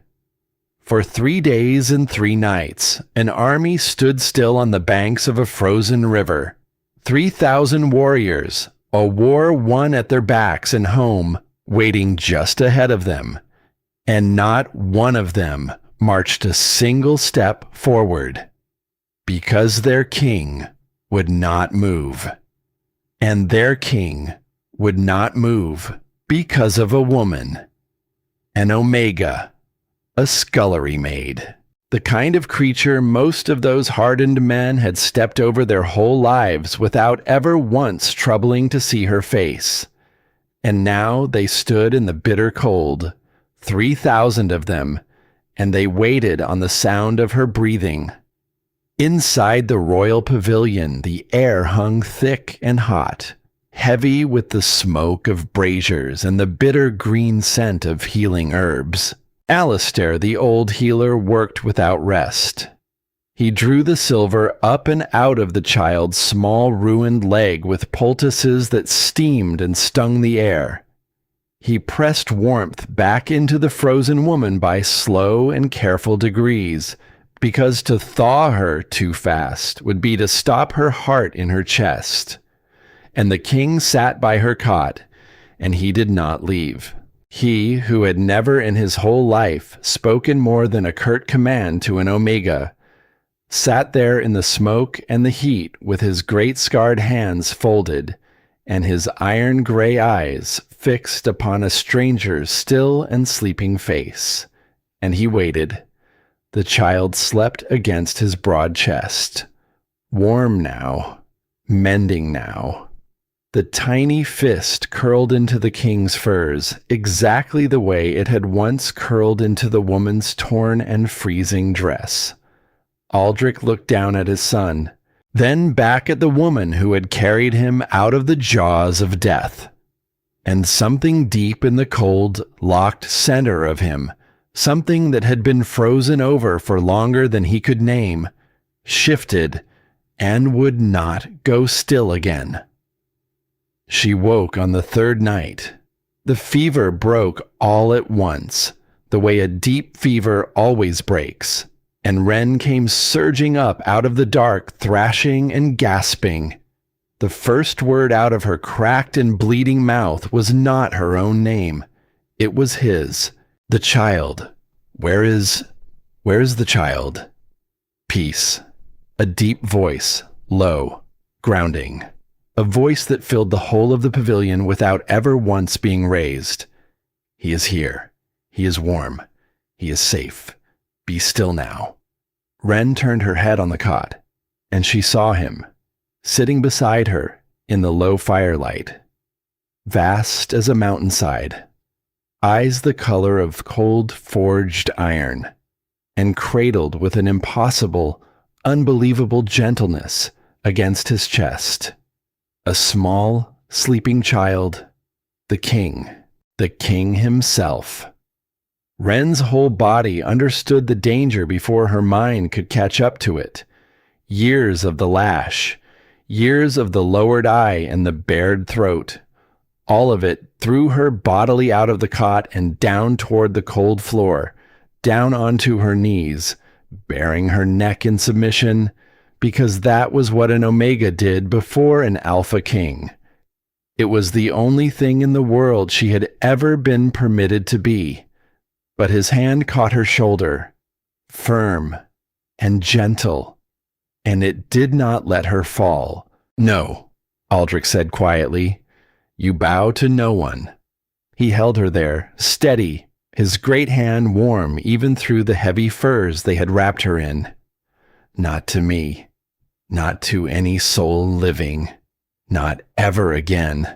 For 3 days and 3 nights, an army stood still on the banks of a frozen river. 3,000 warriors, a war won at their backs and home, waiting just ahead of them. And not one of them marched a single step forward, because their king would not move. And their king would not move because of a woman, an Omega, a scullery maid, the kind of creature most of those hardened men had stepped over their whole lives without ever once troubling to see her face. And now they stood in the bitter cold, 3,000 of them, and they waited on the sound of her breathing. Inside the royal pavilion, the air hung thick and hot, heavy with the smoke of braziers and the bitter green scent of healing herbs. Alistair, the old healer, worked without rest. He drew the silver up and out of the child's small ruined leg with poultices that steamed and stung the air. He pressed warmth back into the frozen woman by slow and careful degrees, because to thaw her too fast would be to stop her heart in her chest. And the king sat by her cot, and he did not leave. He, who had never in his whole life spoken more than a curt command to an Omega, sat there in the smoke and the heat with his great scarred hands folded, and his iron-gray eyes fixed upon a stranger's still and sleeping face. And he waited. The child slept against his broad chest, warm now, mending now. The tiny fist curled into the king's furs, exactly the way it had once curled into the woman's torn and freezing dress. Aldrich looked down at his son, then back at the woman who had carried him out of the jaws of death. And something deep in the cold, locked center of him, something that had been frozen over for longer than he could name, shifted and would not go still again. She woke on the 3rd night. The fever broke all at once, the way a deep fever always breaks, and Wren came surging up out of the dark, thrashing and gasping. The first word out of her cracked and bleeding mouth was not her own name. It was his. The child. Where is the child? Peace. A deep voice, low, grounding. A voice that filled the whole of the pavilion without ever once being raised. He is here. He is warm. He is safe. Be still now. Wren turned her head on the cot, and she saw him, sitting beside her in the low firelight, vast as a mountainside, eyes the color of cold forged iron, and cradled with an impossible, unbelievable gentleness against his chest. A small, sleeping child, the king himself. Ren's whole body understood the danger before her mind could catch up to it. Years of the lash, years of the lowered eye and the bared throat. All of it threw her bodily out of the cot and down toward the cold floor, down onto her knees, baring her neck in submission, because that was what an Omega did before an Alpha King. It was the only thing in the world she had ever been permitted to be. But his hand caught her shoulder, firm and gentle, and it did not let her fall. "No," Aldrich said quietly. "You bow to no one." He held her there, steady, his great hand warm even through the heavy furs they had wrapped her in. "Not to me. Not to any soul living. Not ever again."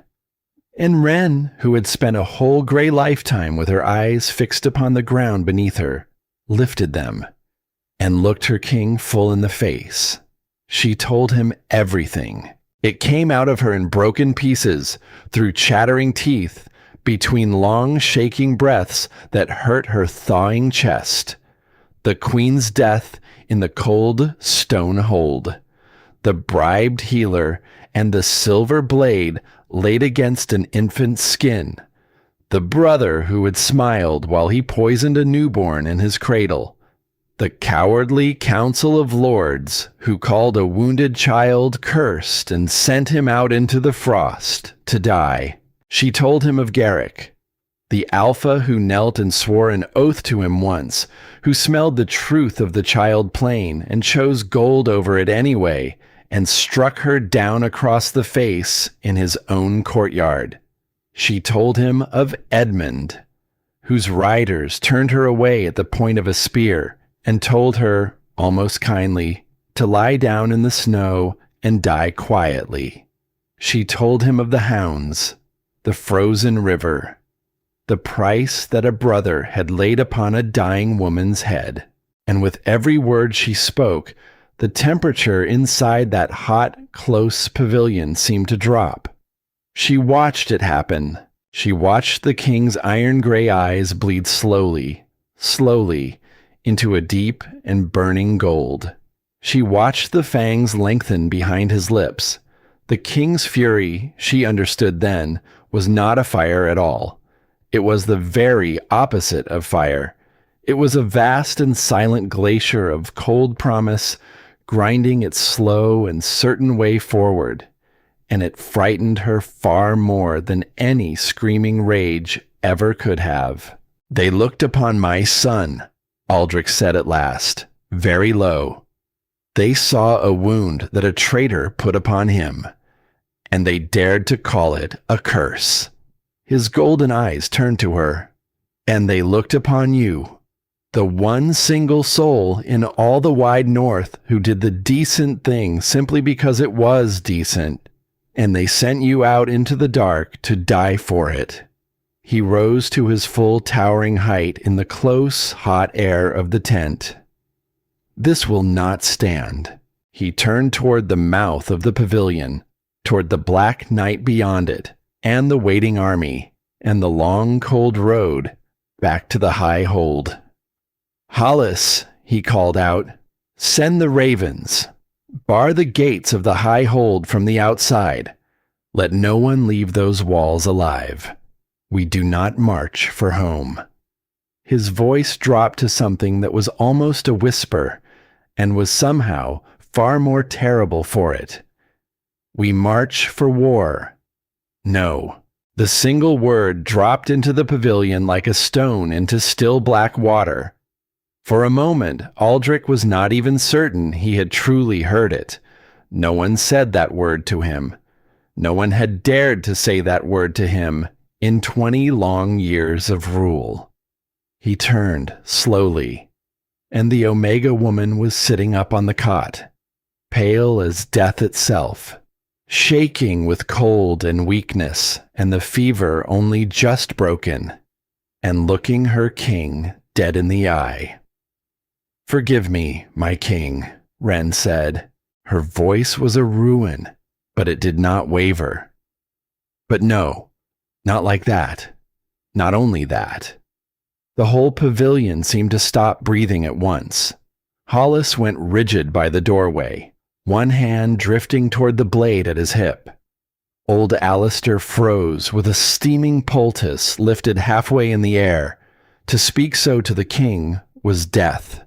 And Ren, who had spent a whole gray lifetime with her eyes fixed upon the ground beneath her, lifted them and looked her king full in the face. She told him everything. It came out of her in broken pieces, through chattering teeth, between long shaking breaths that hurt her thawing chest. The queen's death in the cold stone hold. The bribed healer and the silver blade laid against an infant's skin. The brother who had smiled while he poisoned a newborn in his cradle. The cowardly council of lords who called a wounded child cursed and sent him out into the frost to die. She told him of Garrick, the Alpha who knelt and swore an oath to him once, who smelled the truth of the child plain and chose gold over it anyway, and struck her down across the face in his own courtyard. She told him of Edmund, whose riders turned her away at the point of a spear, and told her, almost kindly, to lie down in the snow and die quietly. She told him of the hounds, the frozen river, the price that a brother had laid upon a dying woman's head. And with every word she spoke, the temperature inside that hot, close pavilion seemed to drop. She watched it happen. She watched the king's iron gray eyes bleed slowly, slowly, into a deep and burning gold. She watched the fangs lengthen behind his lips. The king's fury, she understood then, was not a fire at all. It was the very opposite of fire. It was a vast and silent glacier of cold promise, grinding its slow and certain way forward, and it frightened her far more than any screaming rage ever could have. "They looked upon my son," Aldrich said at last, very low. "They saw a wound that a traitor put upon him, and they dared to call it a curse." His golden eyes turned to her. "And they looked upon you, the one single soul in all the wide north who did the decent thing simply because it was decent, and they sent you out into the dark to die for it." He rose to his full towering height in the close, hot air of the tent. "This will not stand." He turned toward the mouth of the pavilion, toward the black night beyond it, and the waiting army, and the long, cold road back to the high hold. "Hollis," he called out, "send the ravens. Bar the gates of the high hold from the outside. Let no one leave those walls alive. We do not march for home." His voice dropped to something that was almost a whisper, and was somehow far more terrible for it. "We march for war." No. The single word dropped into the pavilion like a stone into still black water. For a moment, Aldrich was not even certain he had truly heard it. No one said that word to him. No one had dared to say that word to him in 20 long years of rule. He turned slowly, and the Omega woman was sitting up on the cot, pale as death itself, shaking with cold and weakness and the fever only just broken, and looking her king dead in the eye. "Forgive me, my king," Ren said. Her voice was a ruin, but it did not waver. But no, not like that. Not only that. The whole pavilion seemed to stop breathing at once. Hollis went rigid by the doorway, one hand drifting toward the blade at his hip. Old Alistair froze with a steaming poultice lifted halfway in the air. To speak so to the king was death.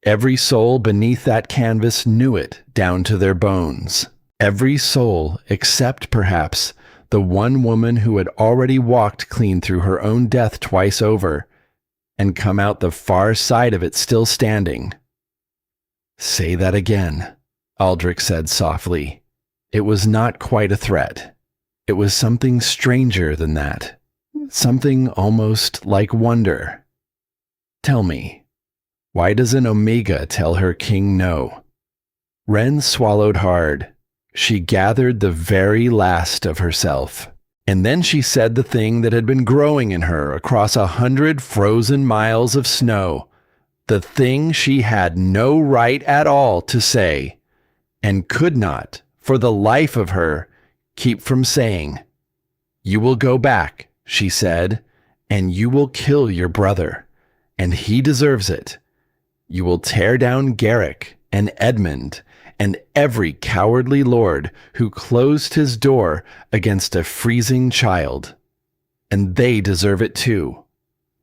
Every soul beneath that canvas knew it down to their bones. Every soul except, perhaps, the one woman who had already walked clean through her own death twice over and come out the far side of it still standing. "Say that again," Aldrich said softly. It was not quite a threat. It was something stranger than that. Something almost like wonder. "Tell me, why does an Omega tell her king no?" Wren swallowed hard. She gathered the very last of herself. And then she said the thing that had been growing in her across 100 frozen miles of snow. The thing she had no right at all to say, and could not, for the life of her, keep from saying. "You will go back," she said, "and you will kill your brother, and he deserves it. You will tear down Garrick and Edmund and every cowardly lord who closed his door against a freezing child. And they deserve it too.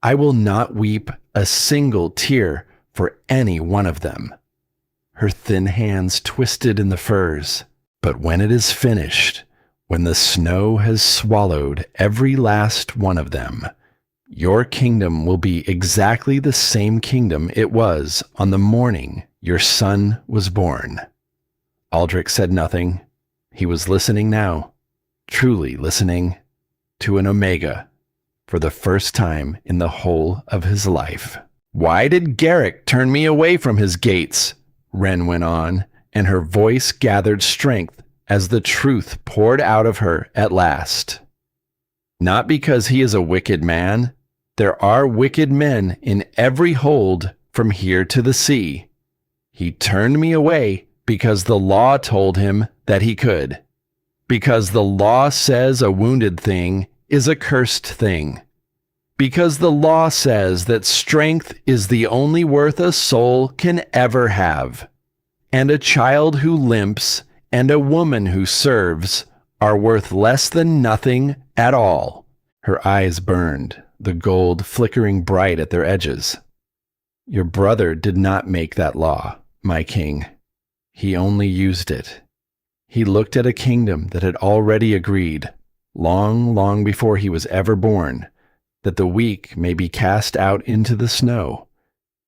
I will not weep a single tear for any one of them." Her thin hands twisted in the furs. "But when it is finished, when the snow has swallowed every last one of them, your kingdom will be exactly the same kingdom it was on the morning your son was born." Aldrich said nothing. He was listening now, truly listening, to an Omega, for the first time in the whole of his life. "Why did Garrick turn me away from his gates?" Wren went on, and her voice gathered strength as the truth poured out of her at last. "Not because he is a wicked man. There are wicked men in every hold from here to the sea. He turned me away because the law told him that he could. Because the law says a wounded thing is a cursed thing. Because the law says that strength is the only worth a soul can ever have. And a child who limps and a woman who serves are worth less than nothing at all." Her eyes burned, the gold flickering bright at their edges. "Your brother did not make that law, my king. He only used it. He looked at a kingdom that had already agreed, long, long before he was ever born, that the weak may be cast out into the snow.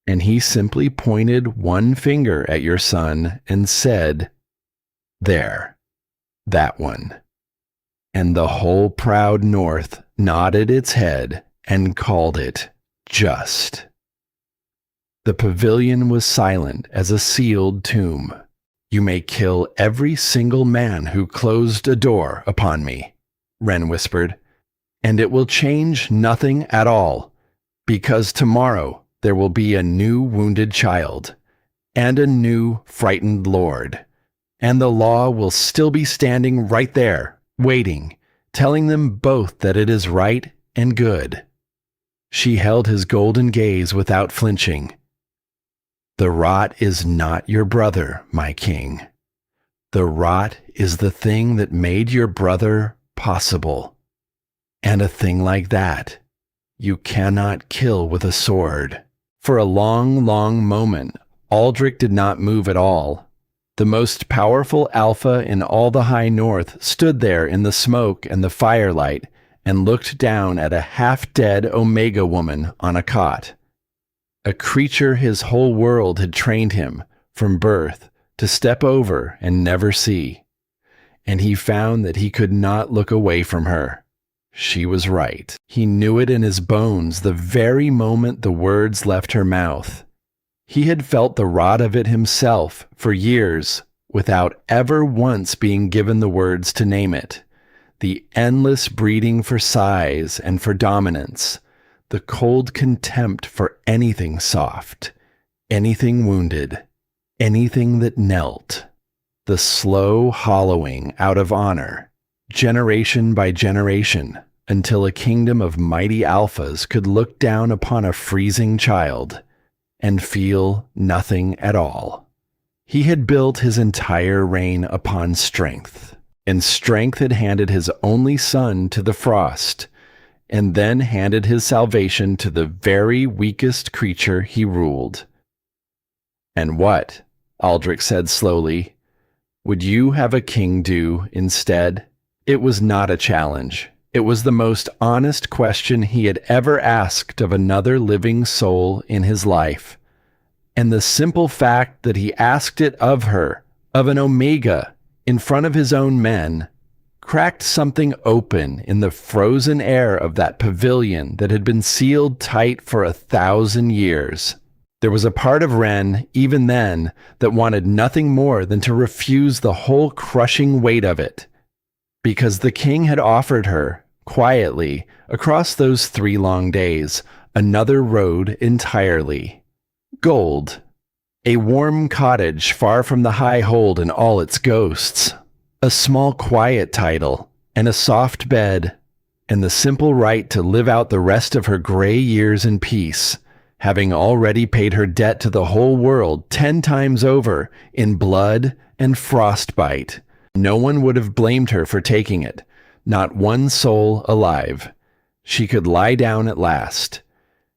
And he simply pointed one finger at your son and said, 'There, that one.' And the whole proud North nodded its head and called it just." The pavilion was silent as a sealed tomb. "You may kill every single man who closed a door upon me," Wren whispered, "and it will change nothing at all, because tomorrow there will be a new wounded child, and a new frightened lord, and the law will still be standing right there, waiting, telling them both that it is right and good." She held his golden gaze without flinching. "The rot is not your brother, my king. The rot is the thing that made your brother possible. And a thing like that you cannot kill with a sword." For a long, long moment, Aldrich did not move at all. The most powerful alpha in all the high north stood there in the smoke and the firelight and looked down at a half-dead Omega woman on a cot. A creature his whole world had trained him, from birth, to step over and never see. And he found that he could not look away from her. She was right. He knew it in his bones the very moment the words left her mouth. He had felt the rot of it himself for years, without ever once being given the words to name it. The endless breeding for size and for dominance, the cold contempt for anything soft, anything wounded, anything that knelt, the slow hollowing out of honor, generation by generation, until a kingdom of mighty alphas could look down upon a freezing child and feel nothing at all. He had built his entire reign upon strength, and strength had handed his only son to the frost, and then handed his salvation to the very weakest creature he ruled. "And what," Aldrich said slowly, "would you have a king do instead?" It was not a challenge. It was the most honest question he had ever asked of another living soul in his life. And the simple fact that he asked it of her, of an Omega, in front of his own men, cracked something open in the frozen air of that pavilion that had been sealed tight for 1,000 years. There was a part of Wren, even then, that wanted nothing more than to refuse the whole crushing weight of it, because the king had offered her, quietly, across those 3 long days, another road entirely. Gold. A warm cottage far from the high hold and all its ghosts. A small quiet title, and a soft bed, and the simple right to live out the rest of her gray years in peace, having already paid her debt to the whole world 10 times over in blood and frostbite. No one would have blamed her for taking it, not one soul alive. She could lie down at last.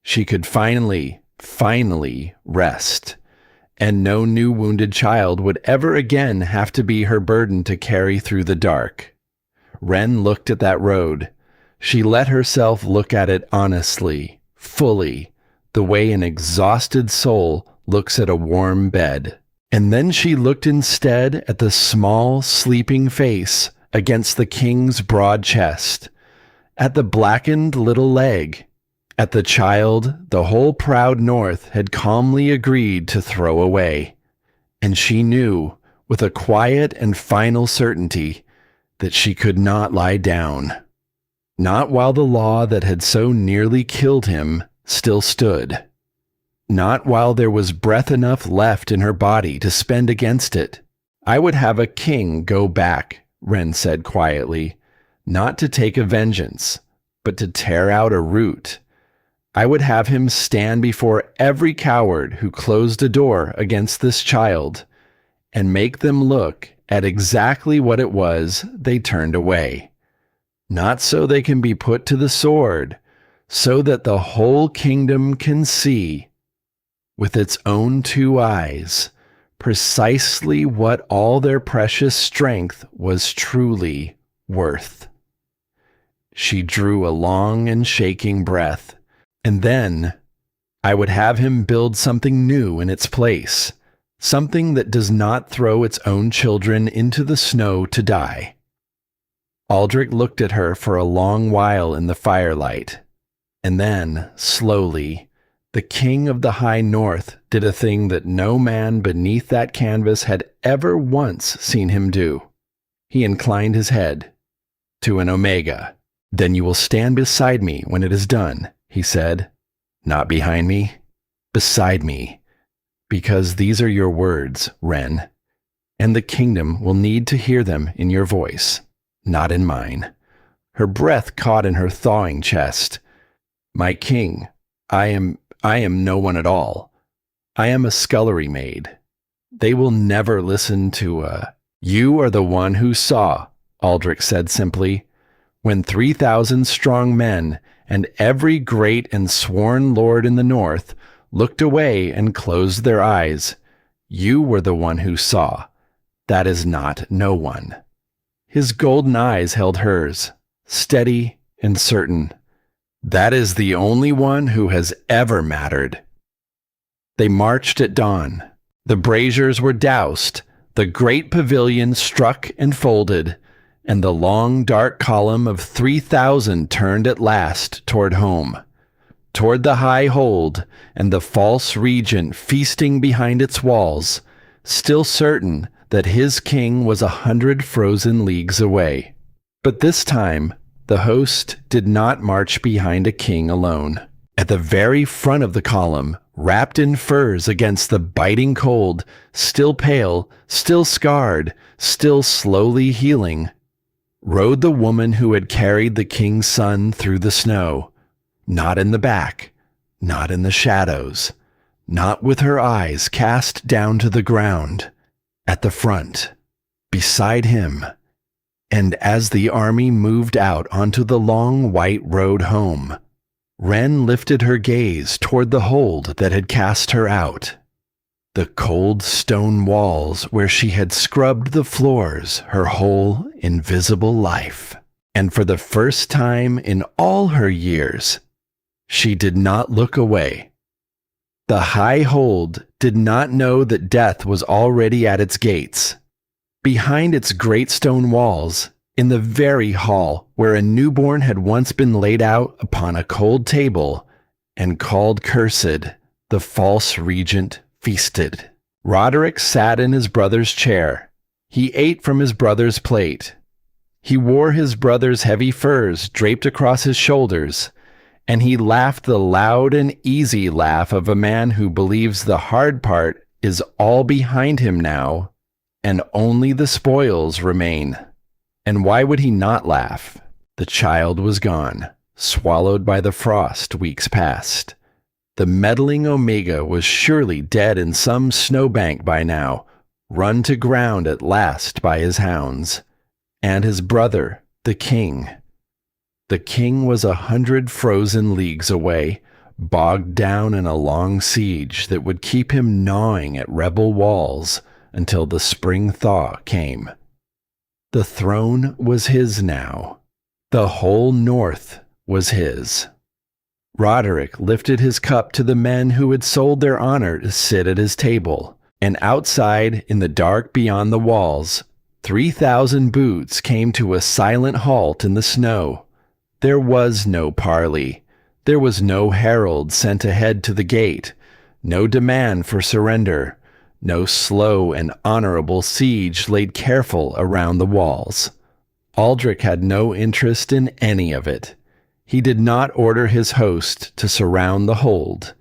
She could finally rest. And no new wounded child would ever again have to be her burden to carry through the dark. Wren looked at that road. She let herself look at it honestly, fully, the way an exhausted soul looks at a warm bed. And then she looked instead at the small, sleeping face against the king's broad chest, at the blackened little leg, at the child the whole proud North had calmly agreed to throw away. And she knew, with a quiet and final certainty, that she could not lie down. Not while the law that had so nearly killed him still stood. Not while there was breath enough left in her body to spend against it. "I would have a king go back," Wren said quietly, "not to take a vengeance, but to tear out a root. I would have him stand before every coward who closed a door against this child, and make them look at exactly what it was they turned away. Not so they can be put to the sword, so that the whole kingdom can see, with its own 2 eyes, precisely what all their precious strength was truly worth." She drew a long and shaking breath. "And then, I would have him build something new in its place, something that does not throw its own children into the snow to die." Aldrich looked at her for a long while in the firelight, and then, slowly, the king of the high north did a thing that no man beneath that canvas had ever once seen him do. He inclined his head to an Omega. "Then you will stand beside me when it is done," he said. "Not behind me, beside me, because these are your words, Wren, and the kingdom will need to hear them in your voice, not in mine." Her breath caught in her thawing chest. "My king, I am no one at all. I am a scullery maid. They will never listen to a—" "You are the one who saw," Aldrich said simply, "when 3,000 strong men and every great and sworn lord in the north looked away and closed their eyes. You were the one who saw. That is not no one." His golden eyes held hers, steady and certain. "That is the only one who has ever mattered." They marched at dawn. The braziers were doused, the great pavilion struck and folded, and the long dark column of 3,000 turned at last toward home, toward the high hold and the false regent feasting behind its walls, still certain that his king was 100 frozen leagues away. But this time, the host did not march behind a king alone. At the very front of the column, wrapped in furs against the biting cold, still pale, still scarred, still slowly healing, rode the woman who had carried the king's son through the snow, not in the back, not in the shadows, not with her eyes cast down to the ground, at the front, beside him. And as the army moved out onto the long white road home, Wren lifted her gaze toward the hold that had cast her out. The cold stone walls where she had scrubbed the floors her whole invisible life. And for the first time in all her years, she did not look away. The high hold did not know that death was already at its gates. Behind its great stone walls, in the very hall where a newborn had once been laid out upon a cold table and called cursed, the false regent feasted. Roderick sat in his brother's chair. He ate from his brother's plate. He wore his brother's heavy furs draped across his shoulders, and he laughed the loud and easy laugh of a man who believes the hard part is all behind him now, and only the spoils remain. And why would he not laugh? The child was gone, swallowed by the frost weeks past. The meddling Omega was surely dead in some snowbank by now, run to ground at last by his hounds. And his brother, the king. The king was 100 frozen leagues away, bogged down in a long siege that would keep him gnawing at rebel walls until the spring thaw came. The throne was his now. The whole north was his. Roderick lifted his cup to the men who had sold their honor to sit at his table, and outside, in the dark beyond the walls, 3,000 boots came to a silent halt in the snow. There was no parley. There was no herald sent ahead to the gate, no demand for surrender, no slow and honorable siege laid careful around the walls. Aldrich had no interest in any of it. He did not order his host to surround the hold.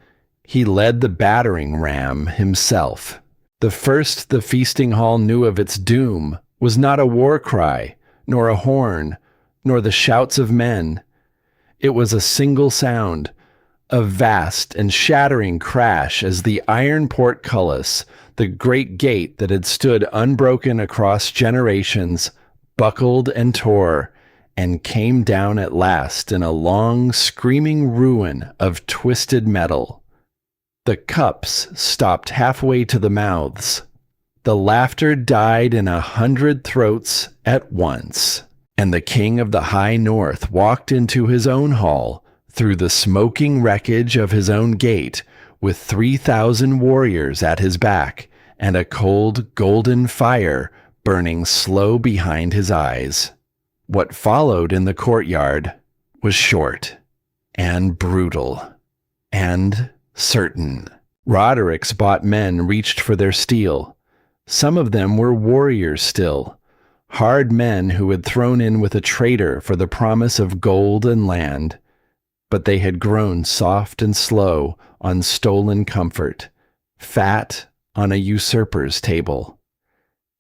He led the battering ram himself. The first the feasting hall knew of its doom was not a war cry, nor a horn, nor the shouts of men. It was a single sound, a vast and shattering crash as the iron portcullis, the great gate that had stood unbroken across generations, buckled and tore, and came down at last in a long, screaming ruin of twisted metal. The cups stopped halfway to the mouths. The laughter died in 100 throats at once, and the king of the high north walked into his own hall through the smoking wreckage of his own gate with 3,000 warriors at his back and a cold golden fire burning slow behind his eyes. What followed in the courtyard was short and brutal and certain. Roderick's bought men reached for their steel. Some of them were warriors still, hard men who had thrown in with a traitor for the promise of gold and land. But they had grown soft and slow on stolen comfort, fat on a usurper's table.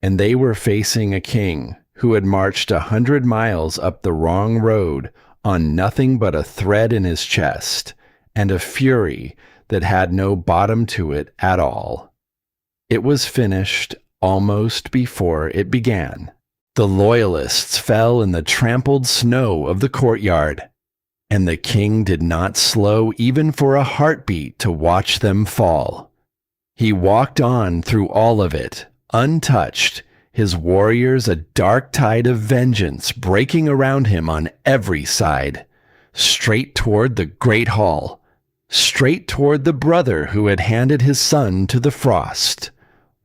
And they were facing a king who had marched 100 miles up the wrong road on nothing but a thread in his chest and a fury that had no bottom to it at all. It was finished almost before it began. The loyalists fell in the trampled snow of the courtyard, and the king did not slow even for a heartbeat to watch them fall. He walked on through all of it, untouched, his warriors a dark tide of vengeance breaking around him on every side, straight toward the great hall, straight toward the brother who had handed his son to the frost.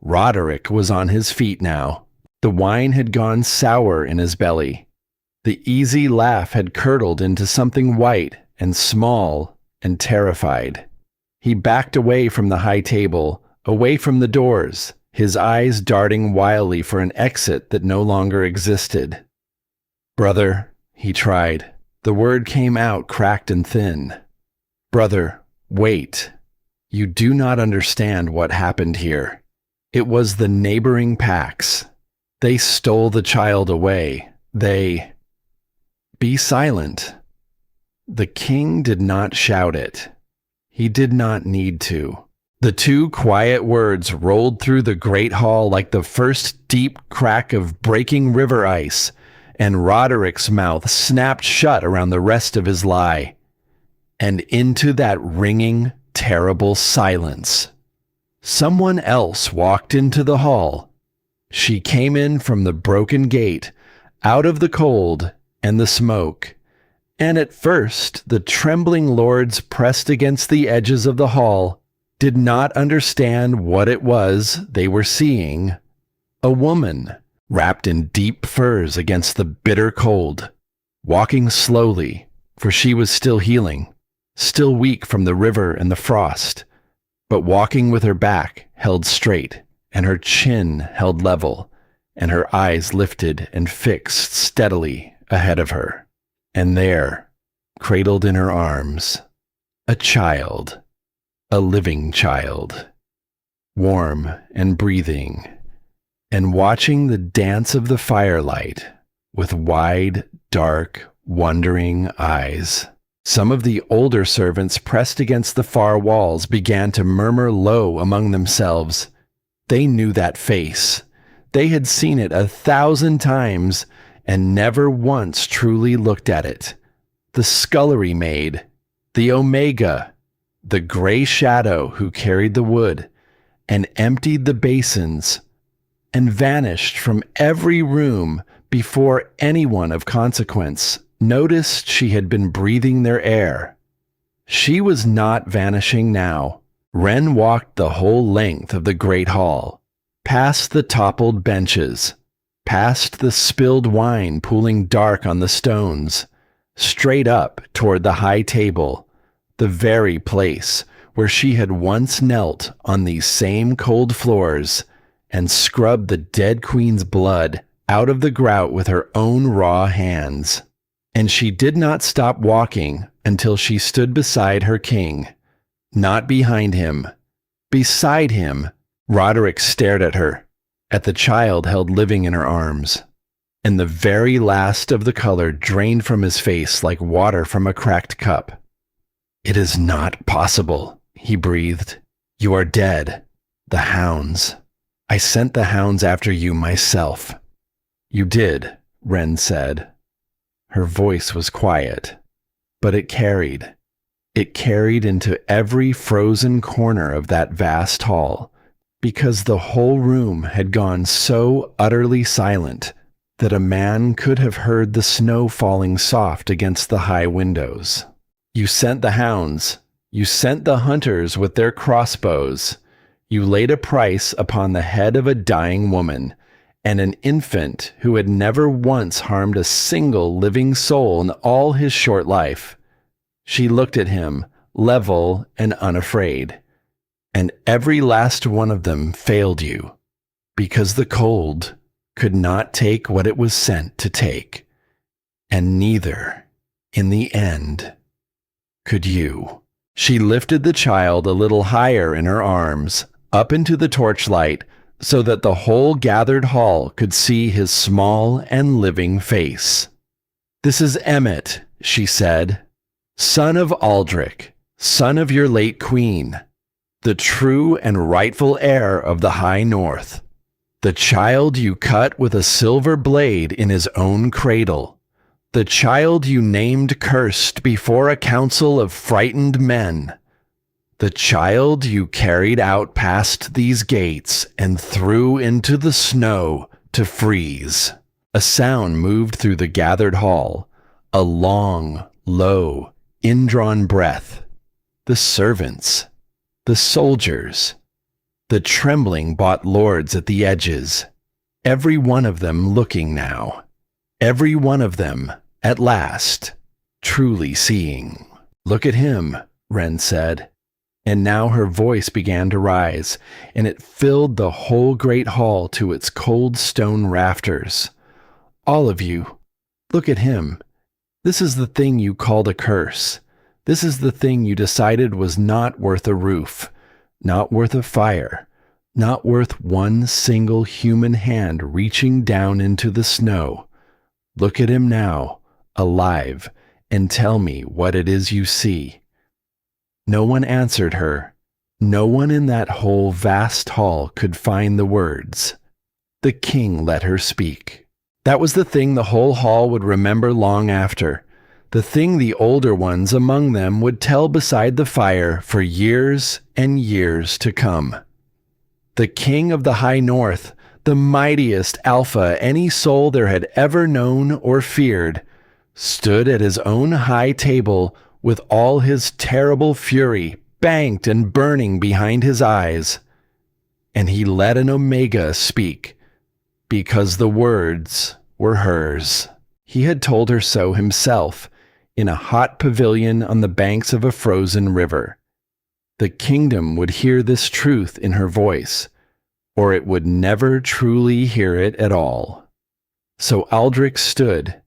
Roderick was on his feet now. The wine had gone sour in his belly. The easy laugh had curdled into something white and small and terrified. He backed away from the high table, away from the doors, his eyes darting wildly for an exit that no longer existed. "Brother," he tried. The word came out cracked and thin. "Brother, wait. You do not understand what happened here. It was the neighboring packs. They stole the child away. They, "Be silent." The king did not shout it. He did not need to. The two quiet words rolled through the great hall like the first deep crack of breaking river ice, and Roderick's mouth snapped shut around the rest of his lie. And into that ringing, terrible silence, someone else walked into the hall. She came in from the broken gate, out of the cold and the smoke. And at first, the trembling lords pressed against the edges of the hall did not understand what it was they were seeing. A woman, wrapped in deep furs against the bitter cold, walking slowly, for she was still healing, still weak from the river and the frost, but walking with her back held straight and her chin held level, and her eyes lifted and fixed steadily ahead of her. And there, cradled in her arms, a child, a living child, warm and breathing, and watching the dance of the firelight with wide, dark, wondering eyes. Some of the older servants pressed against the far walls began to murmur low among themselves. They knew that face. They had seen it 1,000 times and never once truly looked at it. The scullery maid, the Omega, the gray shadow who carried the wood and emptied the basins and vanished from every room before anyone of consequence noticed she had been breathing their air. She was not vanishing now. Wren walked the whole length of the great hall, past the toppled benches, past the spilled wine pooling dark on the stones, straight up toward the high table, the very place where she had once knelt on these same cold floors and scrubbed the dead queen's blood out of the grout with her own raw hands. And she did not stop walking until she stood beside her king, not behind him, beside him. Roderick stared at her, at the child held living in her arms, and the very last of the color drained from his face like water from a cracked cup. "It is not possible," he breathed. "You are dead. The hounds. I sent the hounds after you myself." "You did," Wren said. Her voice was quiet, but it carried. It carried into every frozen corner of that vast hall, because the whole room had gone so utterly silent that a man could have heard the snow falling soft against the high windows. "You sent the hounds. You sent the hunters with their crossbows. You laid a price upon the head of a dying woman and an infant who had never once harmed a single living soul in all his short life." She looked at him, level and unafraid. "And every last one of them failed you, because the cold could not take what it was sent to take, and neither, in the end, could you." She lifted the child a little higher in her arms, up into the torchlight, so that the whole gathered hall could see his small and living face. "This is Emmett," she said, "son of Aldrich, son of your late queen, the true and rightful heir of the high north, the child you cut with a silver blade in his own cradle, the child you named cursed before a council of frightened men, the child you carried out past these gates and threw into the snow to freeze." A sound moved through the gathered hall, a long, low, indrawn breath. The servants, the soldiers, the trembling bought lords at the edges, every one of them looking now, every one of them, at last, truly seeing. "Look at him," Wren said. And now her voice began to rise, and it filled the whole great hall to its cold stone rafters. "All of you, look at him. This is the thing you called a curse. This is the thing you decided was not worth a roof, not worth a fire, not worth one single human hand reaching down into the snow. Look at him now, alive, and tell me what it is you see." No one answered her. No one in that whole vast hall could find the words. The king let her speak. That was the thing the whole hall would remember long after, the thing the older ones among them would tell beside the fire for years and years to come. The king of the high north, the mightiest alpha any soul there had ever known or feared, stood at his own high table with all his terrible fury banked and burning behind his eyes. And he let an Omega speak, because the words were hers. He had told her so himself, in a hot pavilion on the banks of a frozen river. The kingdom would hear this truth in her voice, or it would never truly hear it at all. So Aldrich stood,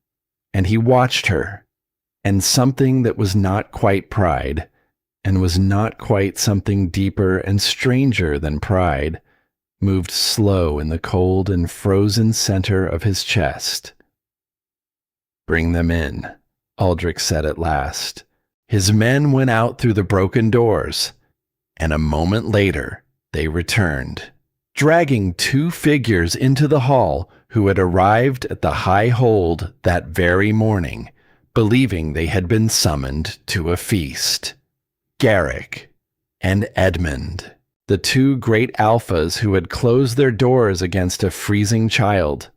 and he watched her, and something that was not quite pride, and was not quite something deeper and stranger than pride, moved slow in the cold and frozen center of his chest. "Bring them in," Aldrich said at last. His men went out through the broken doors, and a moment later they returned, dragging two figures into the hall who had arrived at the high hold that very morning, believing they had been summoned to a feast. Garrick and Edmund, the two great alphas who had closed their doors against a freezing child.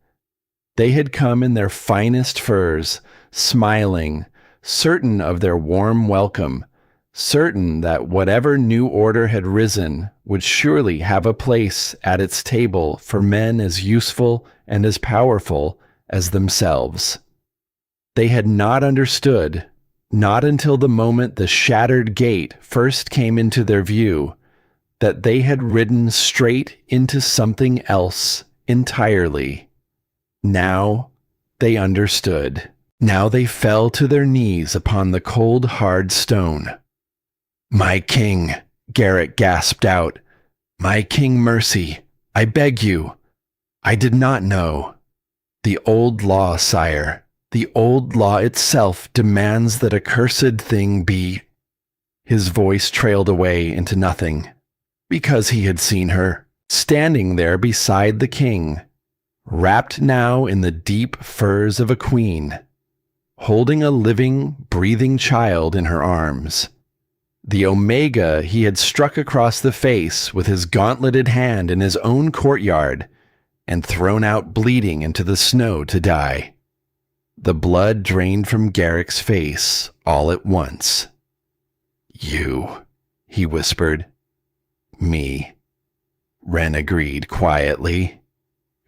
They had come in their finest furs, smiling, certain of their warm welcome, certain that whatever new order had risen would surely have a place at its table for men as useful and as powerful as themselves. They had not understood, not until the moment the shattered gate first came into their view, that they had ridden straight into something else entirely. Now they understood. Now they fell to their knees upon the cold, hard stone. "My king," Garrick gasped out. "My king, mercy, I beg you. I did not know. The old law, sire, the old law itself demands that a cursed thing be—" His voice trailed away into nothing, because he had seen her, standing there beside the king, wrapped now in the deep furs of a queen, holding a living, breathing child in her arms. The Omega he had struck across the face with his gauntleted hand in his own courtyard and thrown out bleeding into the snow to die. The blood drained from Garrick's face all at once. "You," he whispered. "Me," Wren agreed quietly.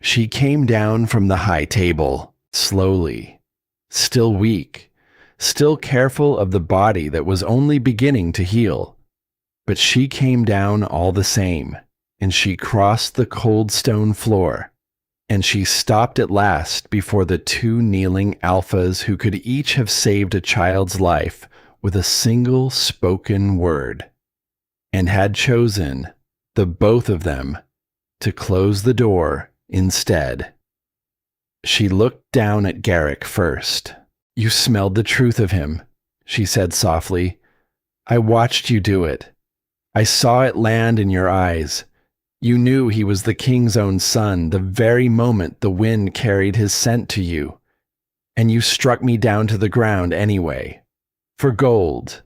She came down from the high table, slowly, still weak, still careful of the body that was only beginning to heal. But she came down all the same, and she crossed the cold stone floor, and she stopped at last before the two kneeling alphas who could each have saved a child's life with a single spoken word, and had chosen, the both of them, to close the door instead. She looked down at Garrick first. "You smelled the truth of him," she said softly. "I watched you do it. I saw it land in your eyes. You knew he was the king's own son the very moment the wind carried his scent to you. And you struck me down to the ground anyway. For gold.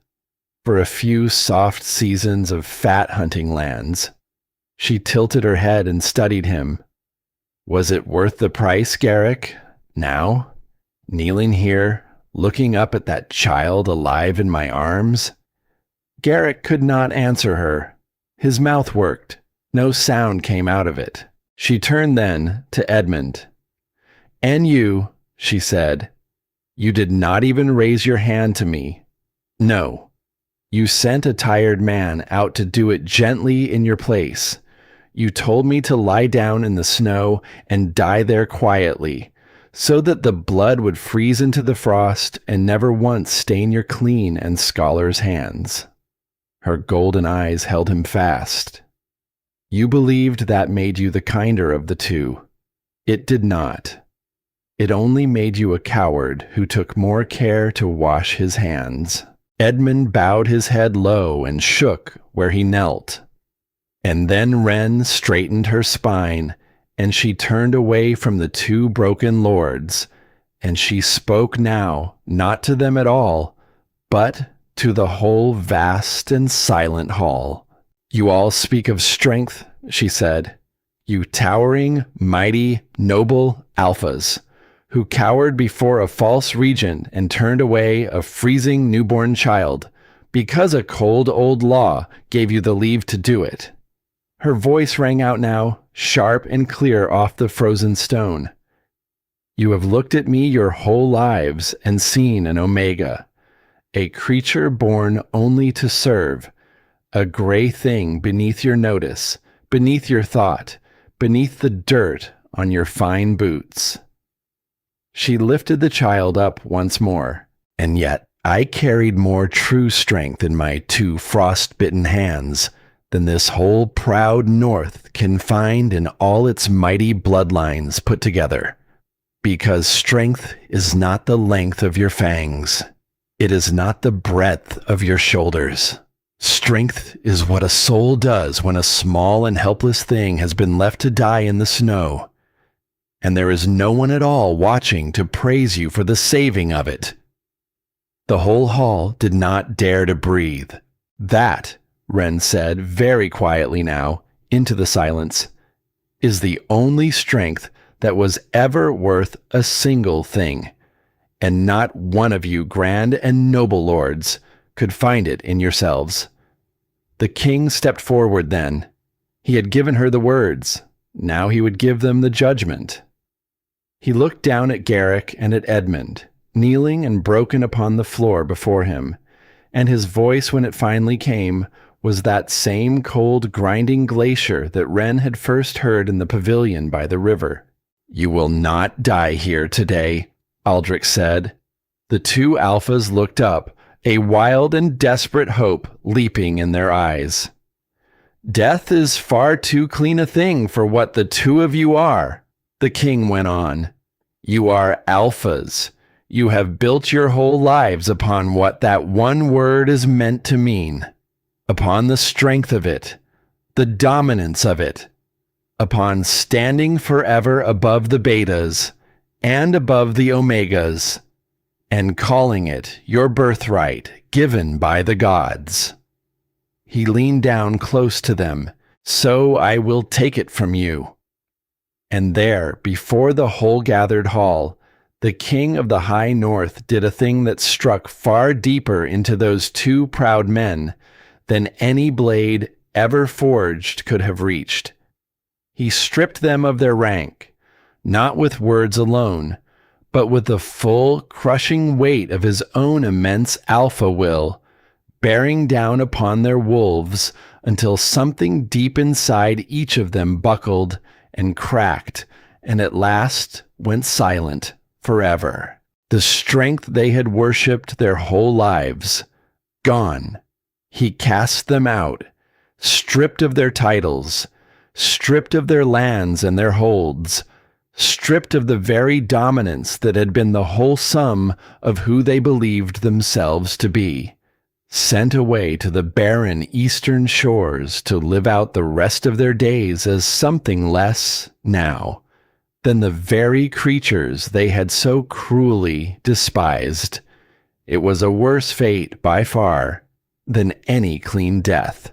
For a few soft seasons of fat hunting lands." She tilted her head and studied him. "Was it worth the price, Garrick? Now? Kneeling here, looking up at that child alive in my arms?" Garrick could not answer her. His mouth worked. No sound came out of it. She turned then to Edmund. "And you," she said, "you did not even raise your hand to me. No. You sent a tired man out to do it gently in your place. You told me to lie down in the snow and die there quietly, so that the blood would freeze into the frost and never once stain your clean and scholar's hands." Her golden eyes held him fast. "You believed that made you the kinder of the two. It did not. It only made you a coward who took more care to wash his hands." Edmund bowed his head low and shook where he knelt. And then Wren straightened her spine, and she turned away from the two broken lords, and she spoke now not to them at all, but to the whole vast and silent hall. "You all speak of strength," she said. "You towering, mighty, noble alphas, who cowered before a false regent and turned away a freezing newborn child, because a cold old law gave you the leave to do it." Her voice rang out now, sharp and clear off the frozen stone. "You have looked at me your whole lives and seen an Omega, a creature born only to serve, a gray thing beneath your notice, beneath your thought, beneath the dirt on your fine boots." She lifted the child up once more. "And yet I carried more true strength in my two frost-bitten hands than this whole proud North can find in all its mighty bloodlines put together. Because strength is not the length of your fangs. It is not the breadth of your shoulders. Strength is what a soul does when a small and helpless thing has been left to die in the snow, and there is no one at all watching to praise you for the saving of it." The whole hall did not dare to breathe. "That," Wren said very quietly now, into the silence, "is the only strength that was ever worth a single thing, and not one of you grand and noble lords could find it in yourselves." The king stepped forward then. He had given her the words. Now he would give them the judgment. He looked down at Garrick and at Edmund, kneeling and broken upon the floor before him, and his voice, when it finally came, was that same cold, grinding glacier that Wren had first heard in the pavilion by the river. "You will not die here today," Aldrich said. The two alphas looked up, a wild and desperate hope leaping in their eyes. "Death is far too clean a thing for what the two of you are," the king went on. "You are alphas. You have built your whole lives upon what that one word is meant to mean, upon the strength of it, the dominance of it, upon standing forever above the betas and above the omegas, and calling it your birthright given by the gods." He leaned down close to them. "So I will take it from you." And there, before the whole gathered hall, the king of the high north did a thing that struck far deeper into those two proud men than any blade ever forged could have reached. He stripped them of their rank, not with words alone, but with the full, crushing weight of his own immense alpha will, bearing down upon their wolves until something deep inside each of them buckled and cracked, and at last went silent forever. The strength they had worshipped their whole lives, gone. He cast them out, stripped of their titles, stripped of their lands and their holds, stripped of the very dominance that had been the whole sum of who they believed themselves to be, sent away to the barren eastern shores to live out the rest of their days as something less, now, than the very creatures they had so cruelly despised. It was a worse fate, by far, than any clean death,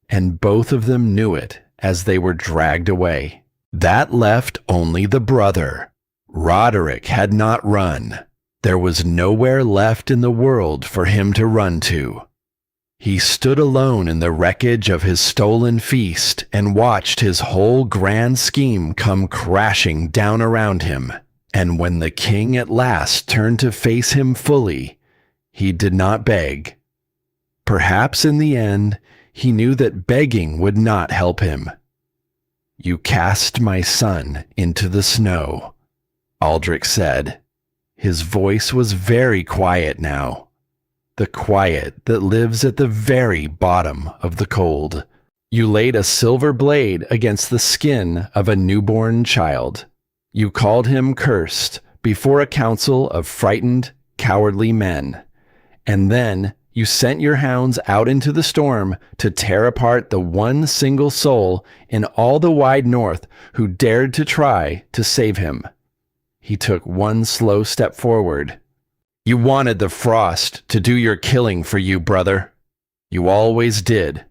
and both of them knew it as they were dragged away. That left only the brother. Roderick had not run. There was nowhere left in the world for him to run to. He stood alone in the wreckage of his stolen feast and watched his whole grand scheme come crashing down around him. And when the king at last turned to face him fully, he did not beg. Perhaps in the end, he knew that begging would not help him. "You cast my son into the snow," Aldrich said. His voice was very quiet now, the quiet that lives at the very bottom of the cold. "You laid a silver blade against the skin of a newborn child. You called him cursed, before a council of frightened, cowardly men. And then you sent your hounds out into the storm to tear apart the one single soul in all the wide north who dared to try to save him. He took one slow step forward. You wanted the frost to do your killing for you, brother. You always did.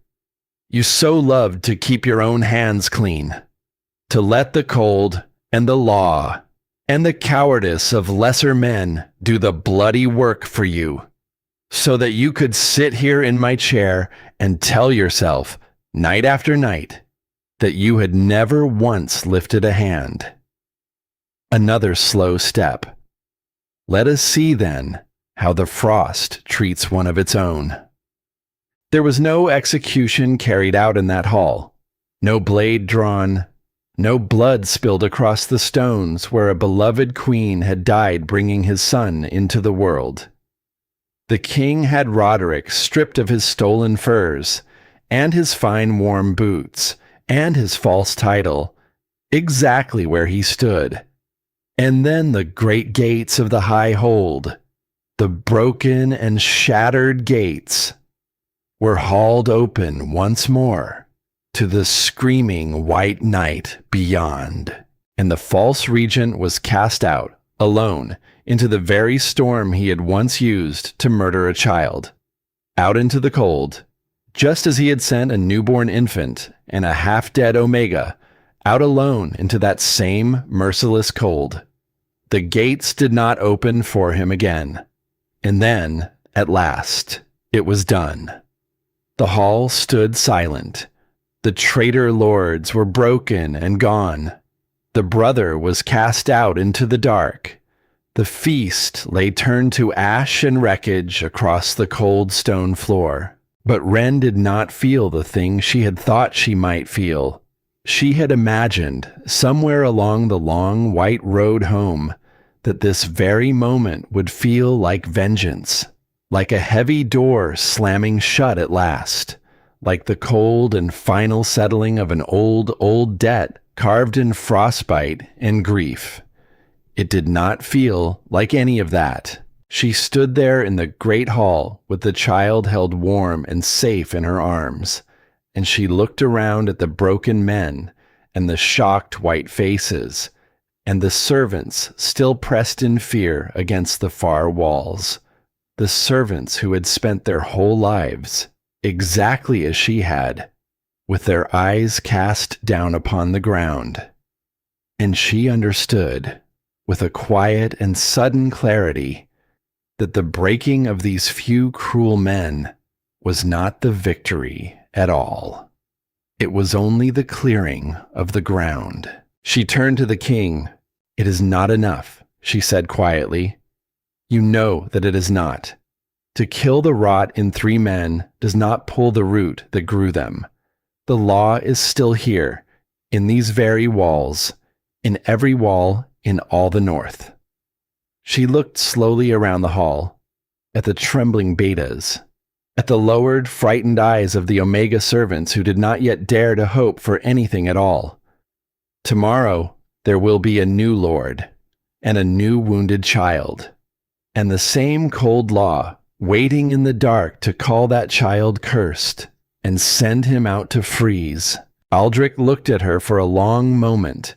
You so loved to keep your own hands clean, to let the cold and the law and the cowardice of lesser men do the bloody work for you, so that you could sit here in my chair and tell yourself, night after night, that you had never once lifted a hand. Another slow step. Let us see, then, how the frost treats one of its own. There was no execution carried out in that hall, no blade drawn, no blood spilled across the stones where a beloved queen had died bringing his son into the world. The king had Roderick stripped of his stolen furs, and his fine warm boots, and his false title, exactly where he stood. And then the great gates of the high hold, the broken and shattered gates, were hauled open once more to the screaming white night beyond, and the false regent was cast out, alone, into the very storm he had once used to murder a child, out into the cold, just as he had sent a newborn infant and a half-dead Omega out alone into that same merciless cold. The gates did not open for him again, and then, at last, it was done. The hall stood silent. The traitor lords were broken and gone. The brother was cast out into the dark. The feast lay turned to ash and wreckage across the cold stone floor. But Wren did not feel the thing she had thought she might feel. She had imagined, somewhere along the long white road home, that this very moment would feel like vengeance, like a heavy door slamming shut at last, like the cold and final settling of an old debt carved in frostbite and grief. It did not feel like any of that. She stood there in the great hall with the child held warm and safe in her arms, and she looked around at the broken men and the shocked white faces, and the servants still pressed in fear against the far walls, the servants who had spent their whole lives, exactly as she had, with their eyes cast down upon the ground. And she understood, with a quiet and sudden clarity, that the breaking of these few cruel men was not the victory at all. It was only the clearing of the ground. She turned to the king. "It is not enough," she said quietly. "You know that it is not. To kill the rot in 3 men does not pull the root that grew them. The law is still here, in these very walls, in every wall in all the north." She looked slowly around the hall, at the trembling betas, at the lowered, frightened eyes of the Omega servants who did not yet dare to hope for anything at all. Tomorrow there will be a new lord, and a new wounded child, and the same cold law waiting in the dark to call that child cursed and send him out to freeze. Aldrich looked at her for a long moment,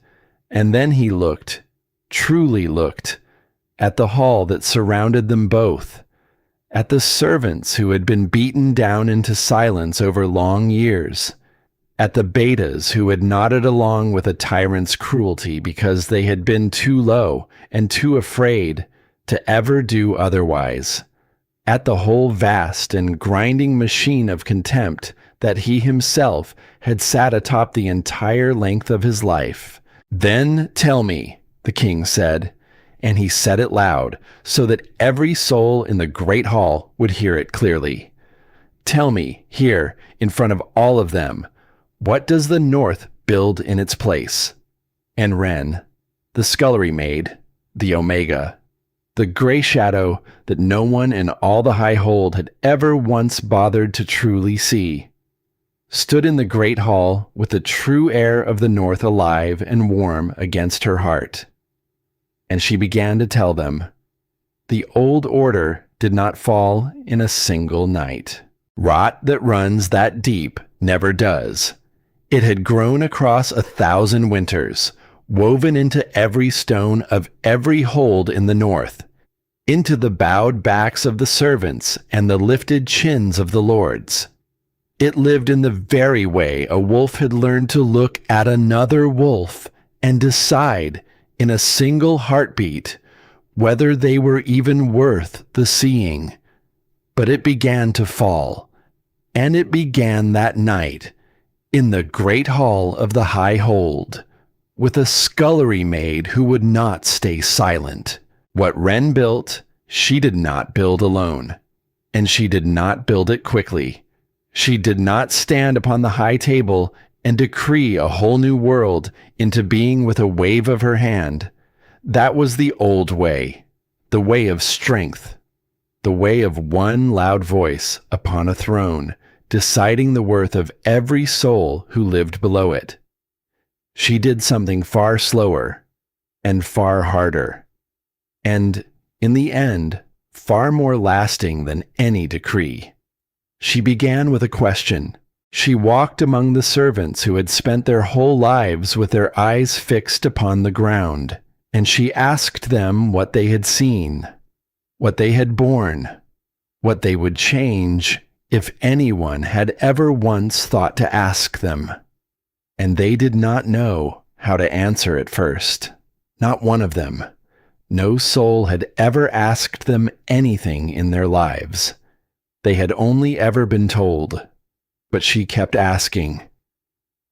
and then he looked, truly looked, at the hall that surrounded them both, at the servants who had been beaten down into silence over long years, at the betas who had nodded along with a tyrant's cruelty because they had been too low and too afraid to ever do otherwise, at the whole vast and grinding machine of contempt that he himself had sat atop the entire length of his life. "Then tell me," the king said, and he said it loud so that every soul in the great hall would hear it clearly. "Tell me, here, in front of all of them, what does the north build in its place?" And Wren, the scullery maid, the Omega, the gray shadow that no one in all the high hold had ever once bothered to truly see, stood in the great hall with the true air of the north alive and warm against her heart. and she began to tell them. The old order did not fall in a single night. Rot that runs that deep never does. It had grown across 1,000 winters, woven into every stone of every hold in the north, into the bowed backs of the servants and the lifted chins of the lords. It lived in the very way a wolf had learned to look at another wolf and decide in a single heartbeat whether they were even worth the seeing. But it began to fall, and it began that night in the great hall of the high hold, with a scullery maid who would not stay silent. What Wren built, she did not build alone, and she did not build it quickly. She did not stand upon the high table and decree a whole new world into being with a wave of her hand. That was the old way, the way of strength, the way of one loud voice upon a throne, deciding the worth of every soul who lived below it. She did something far slower and far harder, and, in the end, far more lasting than any decree. She began with a question. She walked among the servants who had spent their whole lives with their eyes fixed upon the ground, and she asked them what they had seen, what they had borne, what they would change if anyone had ever once thought to ask them. And they did not know how to answer at first. Not one of them. No soul had ever asked them anything in their lives. They had only ever been told. But she kept asking.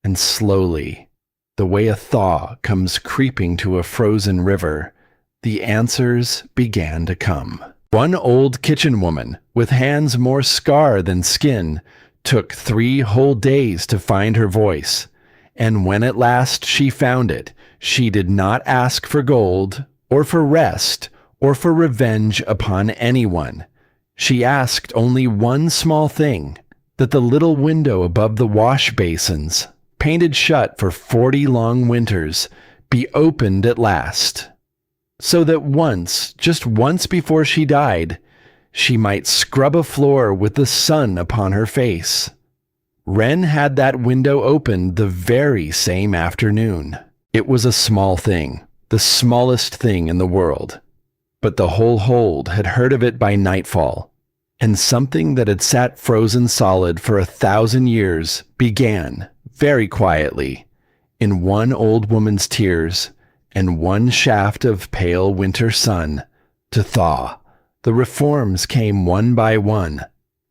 And slowly, the way a thaw comes creeping to a frozen river, the answers began to come. One old kitchen woman, with hands more scar than skin, took 3 whole days to find her voice. And when at last she found it, she did not ask for gold, or for rest, or for revenge upon anyone. She asked only one small thing, that the little window above the wash basins, painted shut for 40 long winters, be opened at last, so that once, just once before she died, she might scrub a floor with the sun upon her face. Wren had that window opened the very same afternoon. It was a small thing, the smallest thing in the world, but the whole hold had heard of it by nightfall, and something that had sat frozen solid for 1,000 years began, very quietly, in one old woman's tears and one shaft of pale winter sun, to thaw. The reforms came one by one,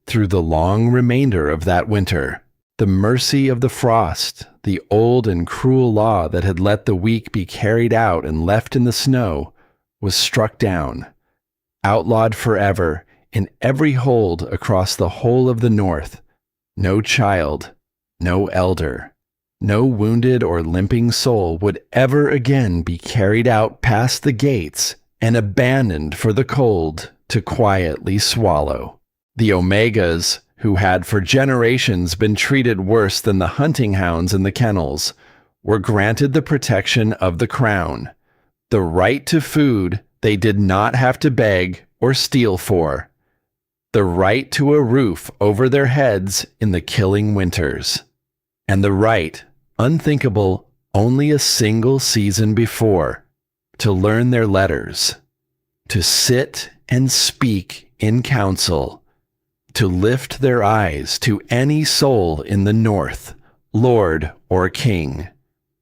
through the long remainder of that winter. The mercy of the frost, the old and cruel law that had let the weak be carried out and left in the snow, was struck down, outlawed forever in every hold across the whole of the north. No child, no elder, no wounded or limping soul would ever again be carried out past the gates and abandoned for the cold to quietly swallow. The Omegas, who had for generations been treated worse than the hunting hounds in the kennels, were granted the protection of the crown, the right to food they did not have to beg or steal for, the right to a roof over their heads in the killing winters, and the right, unthinkable only a single season before, to learn their letters, to sit and speak in council, to lift their eyes to any soul in the north, lord or king,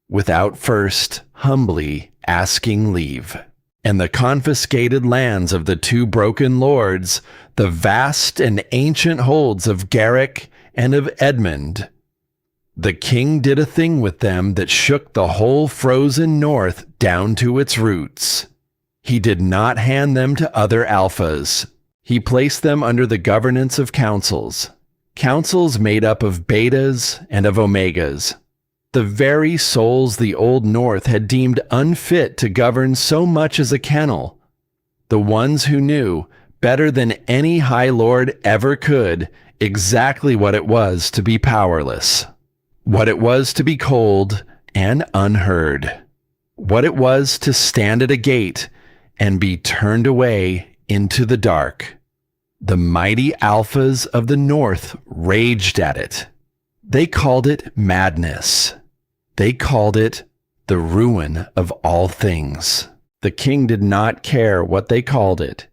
without first humbly asking leave. And the confiscated lands of the 2 broken lords, the vast and ancient holds of Garrick and of Edmund, the king did a thing with them that shook the whole frozen north down to its roots. He did not hand them to other alphas. He placed them under the governance of councils, councils made up of betas and of omegas, the very souls the Old North had deemed unfit to govern so much as a kennel, the ones who knew, better than any High Lord ever could, exactly what it was to be powerless, what it was to be cold and unheard, what it was to stand at a gate and be turned away into the dark. The mighty alphas of the north raged at it. They called it madness. They called it the ruin of all things. The king did not care what they called it.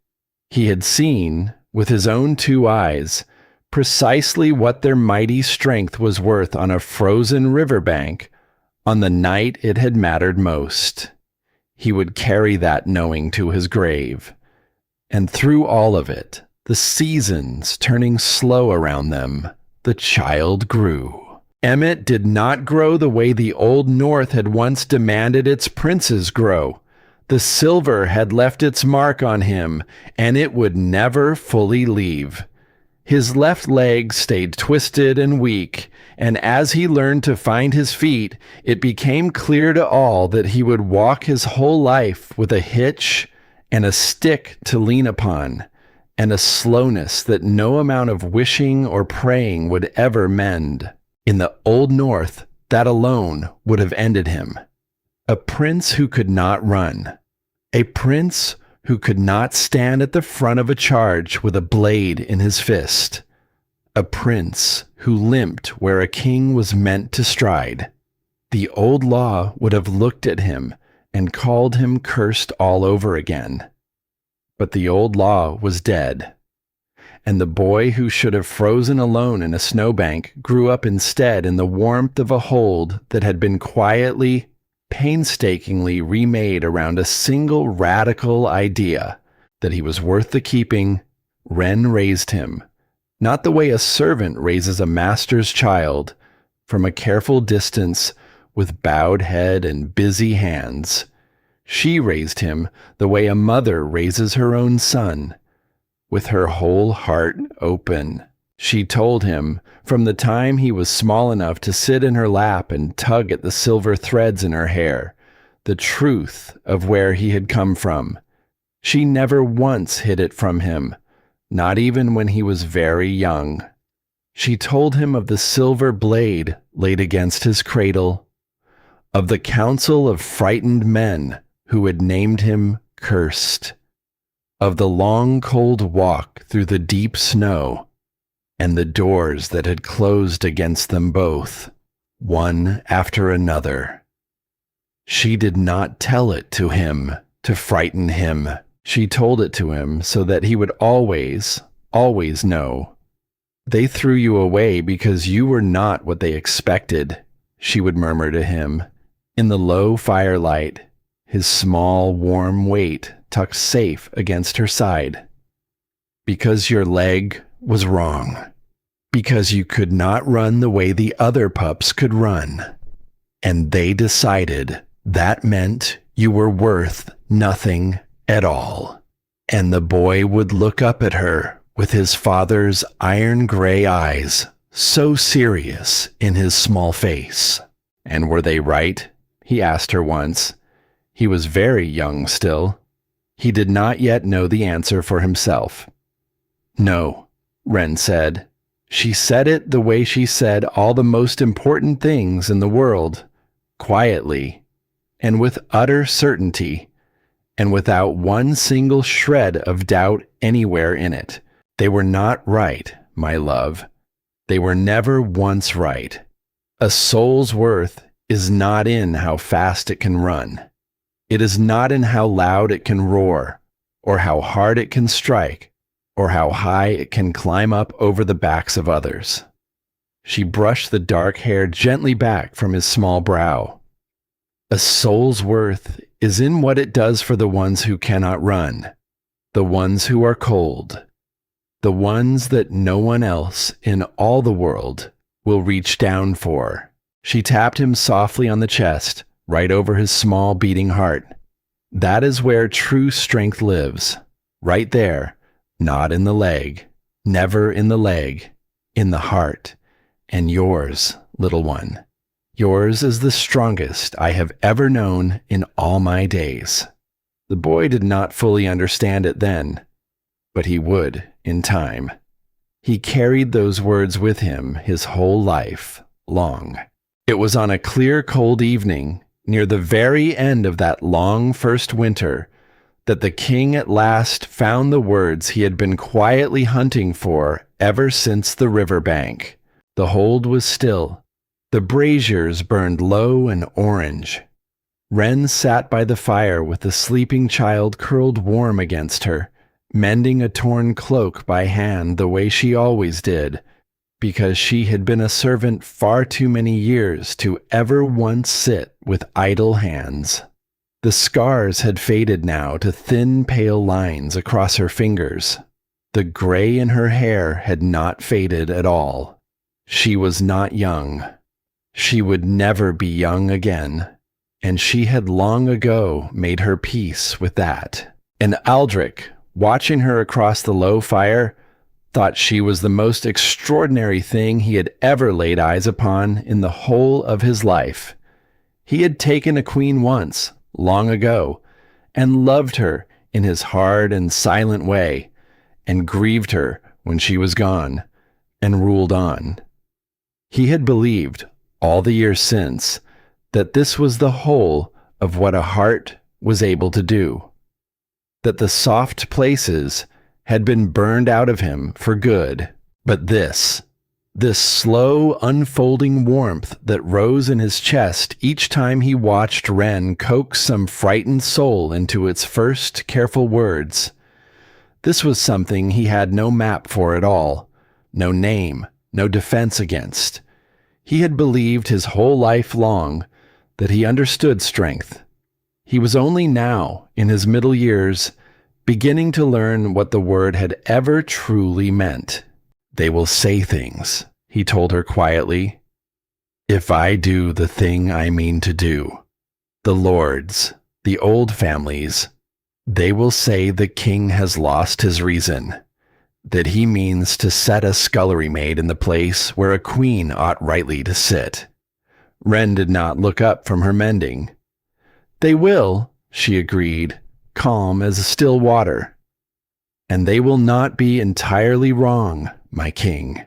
He had seen, with his own 2 eyes, precisely what their mighty strength was worth on a frozen riverbank on the night it had mattered most. He would carry that knowing to his grave. And through all of it, the seasons turning slow around them, the child grew. Emmett did not grow the way the Old North had once demanded its princes grow. The silver had left its mark on him, and it would never fully leave. His left leg stayed twisted and weak, and as he learned to find his feet, it became clear to all that he would walk his whole life with a hitch and a stick to lean upon, and a slowness that no amount of wishing or praying would ever mend. In the Old North, that alone would have ended him. A prince who could not run. A prince who could not stand at the front of a charge with a blade in his fist. A prince who limped where a king was meant to stride. The old law would have looked at him and called him cursed all over again. But the old law was dead. And the boy who should have frozen alone in a snowbank grew up instead in the warmth of a hold that had been quietly, painstakingly remade around a single radical idea that he was worth the keeping. Wren raised him, not the way a servant raises a master's child, from a careful distance with bowed head and busy hands. She raised him the way a mother raises her own son, with her whole heart open. She told him, from the time he was small enough to sit in her lap and tug at the silver threads in her hair, the truth of where he had come from. She never once hid it from him, not even when he was very young. She told him of the silver blade laid against his cradle, of the council of frightened men who had named him cursed, of the long cold walk through the deep snow, and the doors that had closed against them both, one after another. She did not tell it to him to frighten him. She told it to him so that he would always, always know. They threw you away because you were not what they expected, she would murmur to him, in the low firelight, his small, warm weight tucked safe against her side. Because your leg was wrong. Because you could not run the way the other pups could run. And they decided that meant you were worth nothing at all. And the boy would look up at her with his father's iron gray eyes, so serious in his small face. And were they right? He asked her once. He was very young still. He did not yet know the answer for himself. No, Wren said. She said it the way she said all the most important things in the world, quietly, and with utter certainty, and without one single shred of doubt anywhere in it. They were not right, my love. They were never once right. A soul's worth is not in how fast it can run. It is not in how loud it can roar, or how hard it can strike, or how high it can climb up over the backs of others. She brushed the dark hair gently back from his small brow. A soul's worth is in what it does for the ones who cannot run, the ones who are cold, the ones that no one else in all the world will reach down for. She tapped him softly on the chest, right over his small beating heart. That is where true strength lives, right there, not in the leg, never in the leg, in the heart. And yours, little one, yours is the strongest I have ever known in all my days. The boy did not fully understand it then, but he would in time. He carried those words with him his whole life long. It was on a clear, cold evening, near the very end of that long first winter, that the king at last found the words he had been quietly hunting for ever since the river bank. The hold was still. The braziers burned low and orange. Wren sat by the fire with the sleeping child curled warm against her, mending a torn cloak by hand the way she always did, because she had been a servant far too many years to ever once sit with idle hands. The scars had faded now to thin, pale lines across her fingers. The gray in her hair had not faded at all. She was not young. She would never be young again, and she had long ago made her peace with that. And Aldrich, watching her across the low fire, thought she was the most extraordinary thing he had ever laid eyes upon in the whole of his life. He had taken a queen once, long ago, and loved her in his hard and silent way, and grieved her when she was gone, and ruled on. He had believed, all the years since, that this was the whole of what a heart was able to do, that the soft places had been burned out of him for good, but this slow unfolding warmth that rose in his chest each time he watched Wren coax some frightened soul into its first careful words, this was something he had no map for at all, no name, no defense against. He had believed his whole life long that he understood strength. He was only now, in his middle years, beginning to learn what the word had ever truly meant. They will say things, he told her quietly, if I do the thing I mean to do. The lords, the old families, they will say the king has lost his reason, that he means to set a scullery maid in the place where a queen ought rightly to sit. Wren did not look up from her mending. They will, she agreed, calm as still water. And they will not be entirely wrong, my king.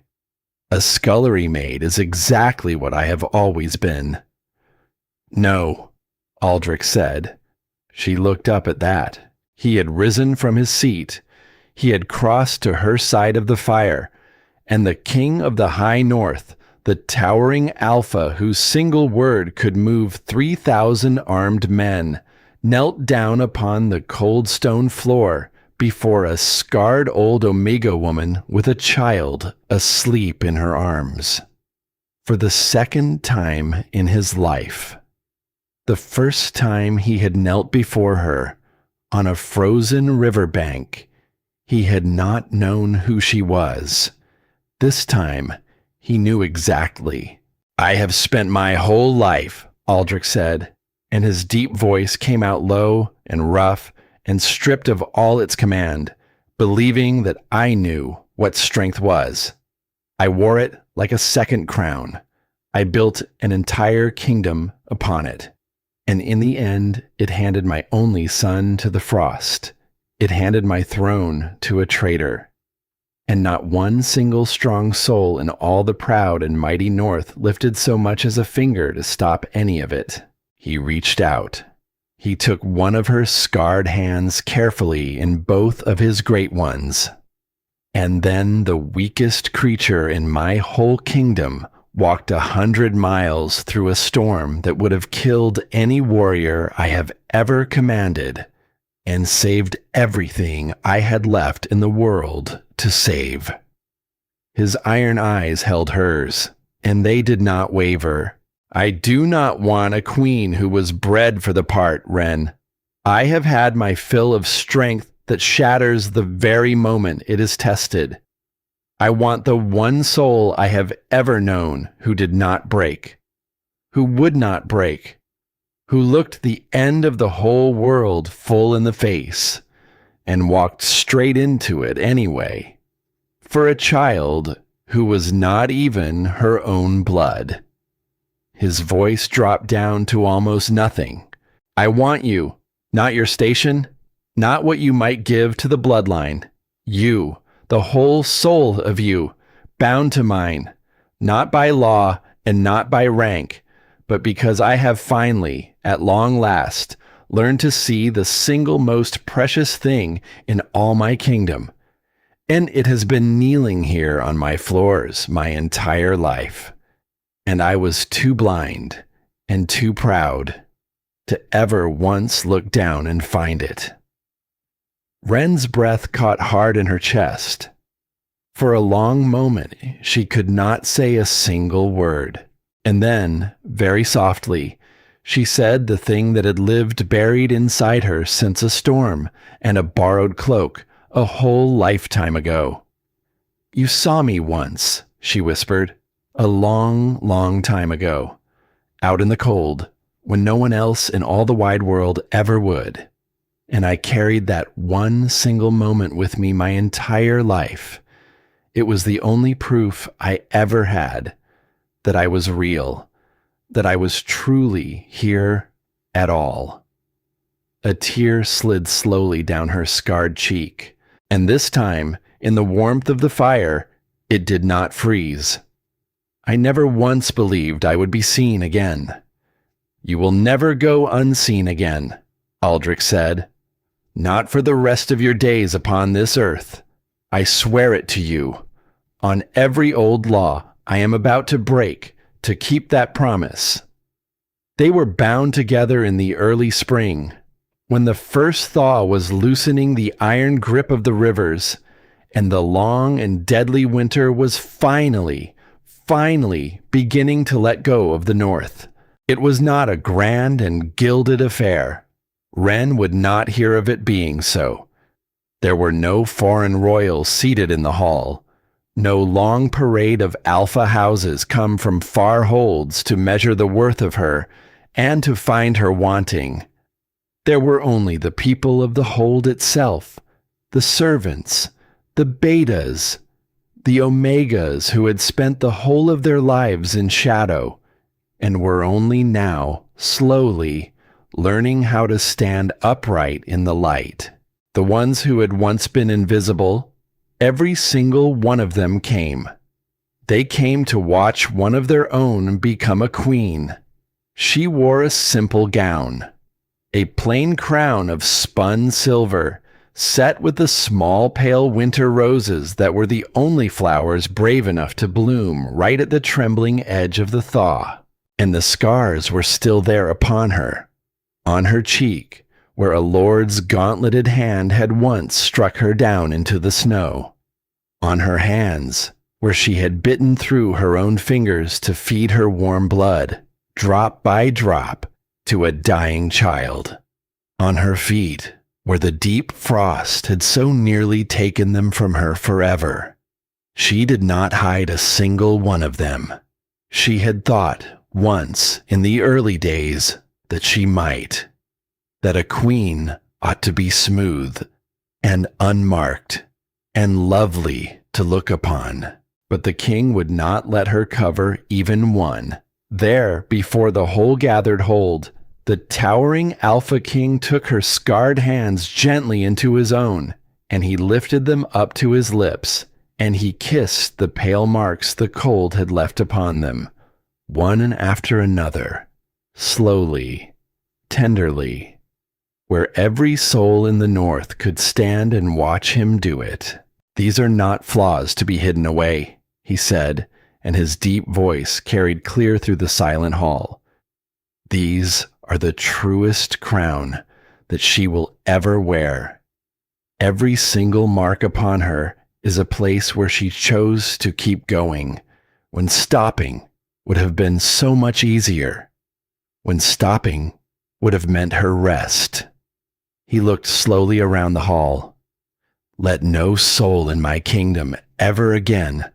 A scullery maid is exactly what I have always been. No, Aldrich said. She looked up at that. He had risen from his seat. He had crossed to her side of the fire, and the king of the high north, the towering alpha whose single word could move 3,000 armed men, knelt down upon the cold stone floor before a scarred old Omega woman with a child asleep in her arms. For the second time in his life, the first time he had knelt before her on a frozen river bank, he had not known who she was. This time, he knew exactly. I have spent my whole life, Aldrich said, and his deep voice came out low and rough and stripped of all its command, believing that I knew what strength was. I wore it like a second crown. I built an entire kingdom upon it. And in the end, it handed my only son to the frost. It handed my throne to a traitor. And not one single strong soul in all the proud and mighty North lifted so much as a finger to stop any of it. He reached out. He took one of her scarred hands carefully in both of his great ones. And then the weakest creature in my whole kingdom walked 100 miles through a storm that would have killed any warrior I have ever commanded, and saved everything I had left in the world to save. His iron eyes held hers, and they did not waver. I do not want a queen who was bred for the part, Wren. I have had my fill of strength that shatters the very moment it is tested. I want the one soul I have ever known who did not break, who would not break, who looked the end of the whole world full in the face and walked straight into it anyway, for a child who was not even her own blood. His voice dropped down to almost nothing. I want you, not your station, not what you might give to the bloodline. You, the whole soul of you, bound to mine, not by law and not by rank, but because I have finally, at long last, learn to see the single most precious thing in all my kingdom. And it has been kneeling here on my floors my entire life. And I was too blind and too proud to ever once look down and find it. Wren's breath caught hard in her chest. For a long moment, she could not say a single word. And then, very softly, she said the thing that had lived buried inside her since a storm and a borrowed cloak a whole lifetime ago. "You saw me once," she whispered, "a long, long time ago, out in the cold, when no one else in all the wide world ever would. And I carried that one single moment with me my entire life. It was the only proof I ever had that I was real, that I was truly here at all." A tear slid slowly down her scarred cheek, and this time, in the warmth of the fire, it did not freeze. "I never once believed I would be seen again." "You will never go unseen again," Aldrich said. "Not for the rest of your days upon this earth. I swear it to you. On every old law I am about to break to keep that promise." They were bound together in the early spring, when the first thaw was loosening the iron grip of the rivers, and the long and deadly winter was finally beginning to let go of the north. It was not a grand and gilded affair. Wren would not hear of it being so. There were no foreign royals seated in the hall, no long parade of alpha houses come from far holds to measure the worth of her and to find her wanting. There were only the people of the hold itself, the servants, the betas, the omegas who had spent the whole of their lives in shadow and were only now, slowly, learning how to stand upright in the light. The ones who had once been invisible, every single one of them came. They came to watch one of their own become a queen. She wore a simple gown, a plain crown of spun silver, set with the small pale winter roses that were the only flowers brave enough to bloom right at the trembling edge of the thaw. And the scars were still there upon her, on her cheek, where a lord's gauntleted hand had once struck her down into the snow, on her hands, where she had bitten through her own fingers to feed her warm blood, drop by drop, to a dying child, on her feet, where the deep frost had so nearly taken them from her forever. She did not hide a single one of them. She had thought, once, in the early days, that she might, that a queen ought to be smooth and unmarked and lovely to look upon. But the king would not let her cover even one. There, before the whole gathered hold, the towering Alpha King took her scarred hands gently into his own, and he lifted them up to his lips, and he kissed the pale marks the cold had left upon them, one after another, slowly, tenderly, where every soul in the north could stand and watch him do it. "These are not flaws to be hidden away," he said, and his deep voice carried clear through the silent hall. "These are the truest crown that she will ever wear. Every single mark upon her is a place where she chose to keep going, when stopping would have been so much easier, when stopping would have meant her rest." He looked slowly around the hall. "Let no soul in my kingdom ever again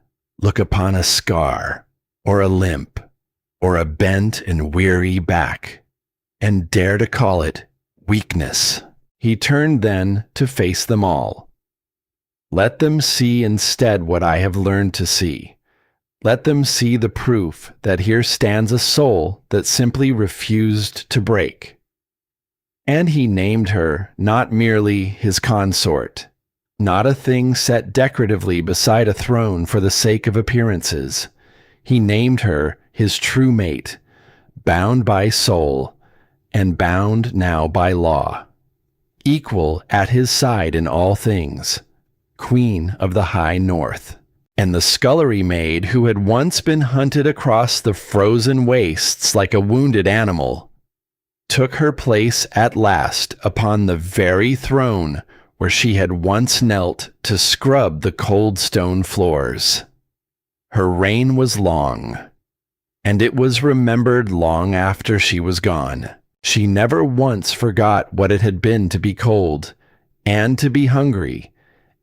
look upon a scar, or a limp, or a bent and weary back, and dare to call it weakness." He turned then to face them all. "Let them see instead what I have learned to see. Let them see the proof that here stands a soul that simply refused to break." And he named her not merely his consort, not a thing set decoratively beside a throne for the sake of appearances. He named her his true mate, bound by soul, and bound now by law. Equal at his side in all things, Queen of the High North. And the scullery maid, who had once been hunted across the frozen wastes like a wounded animal, took her place at last upon the very throne where she had once knelt to scrub the cold stone floors. Her reign was long, and it was remembered long after she was gone. She never once forgot what it had been to be cold, and to be hungry,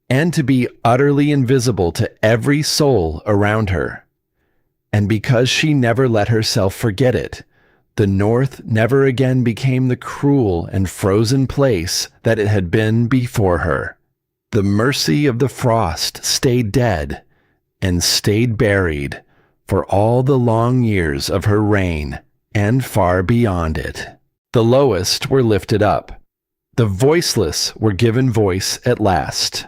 and to be utterly invisible to every soul around her. And because she never let herself forget it, the North never again became the cruel and frozen place that it had been before her. The mercy of the frost stayed dead and stayed buried for all the long years of her reign and far beyond it. The lowest were lifted up. The voiceless were given voice at last.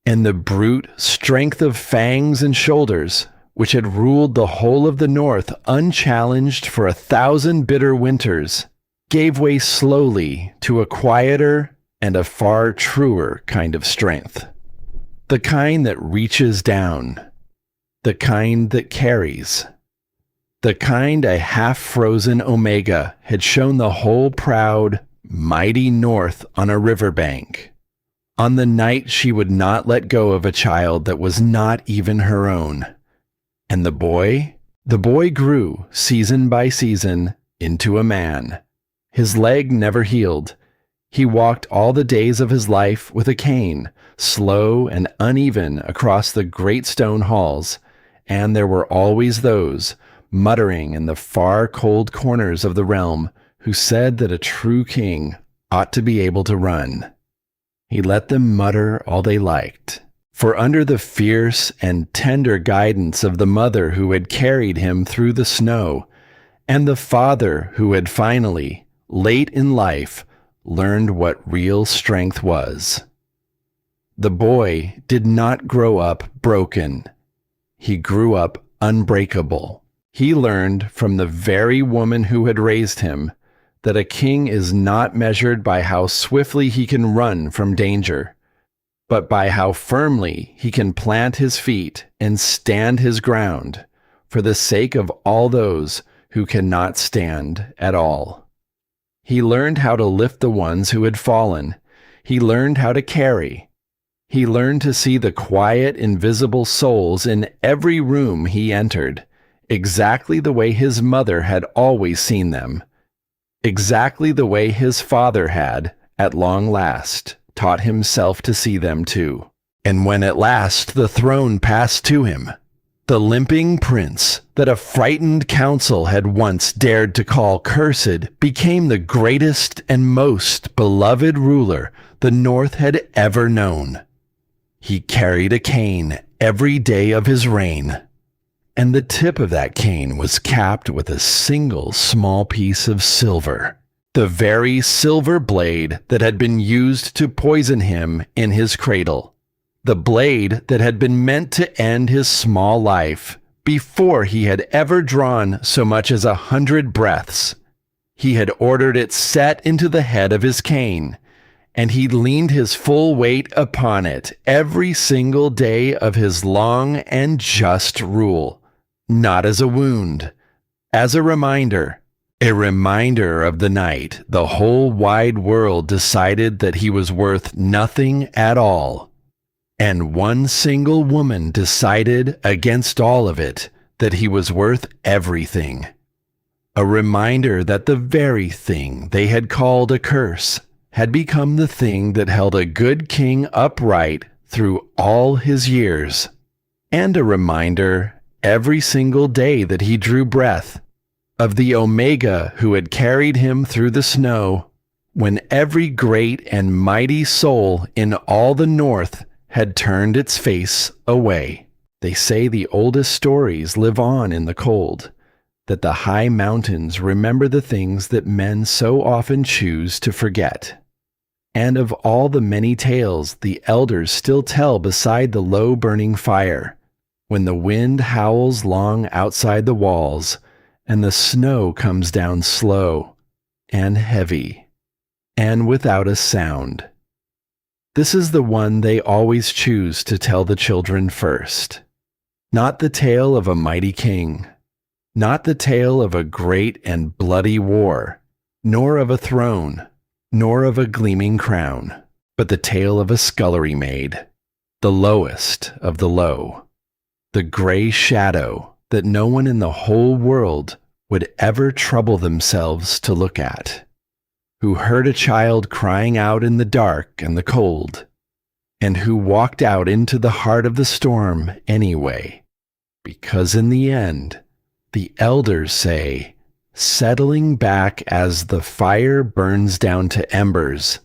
And the brute strength of fangs and shoulders, which had ruled the whole of the North unchallenged for 1,000 bitter winters, gave way slowly to a quieter and a far truer kind of strength. The kind that reaches down, the kind that carries, the kind a half-frozen Omega had shown the whole proud, mighty North on a riverbank, on the night she would not let go of a child that was not even her own. And the boy grew, season by season, into a man. His leg never healed. He walked all the days of his life with a cane, slow and uneven across the great stone halls, and there were always those, muttering in the far cold corners of the realm, who said that a true king ought to be able to run. He let them mutter all they liked, for under the fierce and tender guidance of the mother who had carried him through the snow, and the father who had finally, late in life, learned what real strength was, the boy did not grow up broken. He grew up unbreakable. He learned from the very woman who had raised him that a king is not measured by how swiftly he can run from danger, but by how firmly he can plant his feet and stand his ground for the sake of all those who cannot stand at all. He learned how to lift the ones who had fallen. He learned how to carry. He learned to see the quiet, invisible souls in every room he entered, exactly the way his mother had always seen them, exactly the way his father had, at long last, taught himself to see them too. And when at last the throne passed to him, the limping prince that a frightened council had once dared to call cursed became the greatest and most beloved ruler the North had ever known. He carried a cane every day of his reign, and the tip of that cane was capped with a single small piece of silver, the very silver blade that had been used to poison him in his cradle, the blade that had been meant to end his small life before he had ever drawn so much as 100 breaths. He had ordered it set into the head of his cane, and he leaned his full weight upon it every single day of his long and just rule. Not as a wound, as a reminder of the night the whole wide world decided that he was worth nothing at all, and one single woman decided against all of it that he was worth everything. A reminder that the very thing they had called a curse had become the thing that held a good king upright through all his years, and a reminder every single day that he drew breath of the Omega who had carried him through the snow when every great and mighty soul in all the North had turned its face away. They say the oldest stories live on in the cold, that the high mountains remember the things that men so often choose to forget. And of all the many tales the elders still tell beside the low burning fire, when the wind howls long outside the walls, and the snow comes down slow, and heavy, and without a sound. This is the one they always choose to tell the children first. Not the tale of a mighty king, not the tale of a great and bloody war, nor of a throne, nor of a gleaming crown, but the tale of a scullery maid, the lowest of the low, the gray shadow that no one in the whole world would ever trouble themselves to look at, who heard a child crying out in the dark and the cold, and who walked out into the heart of the storm anyway, because in the end, the elders say, settling back as the fire burns down to embers,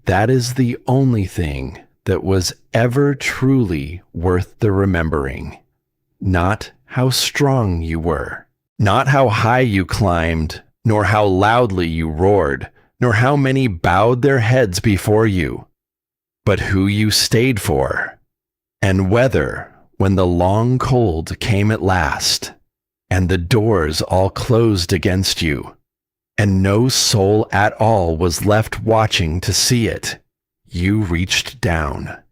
that is the only thing that was ever truly worth the remembering. Not how strong you were, not how high you climbed, nor how loudly you roared, nor how many bowed their heads before you, but who you stayed for, and whether, when the long cold came at last, and the doors all closed against you, and no soul at all was left watching to see it, you reached down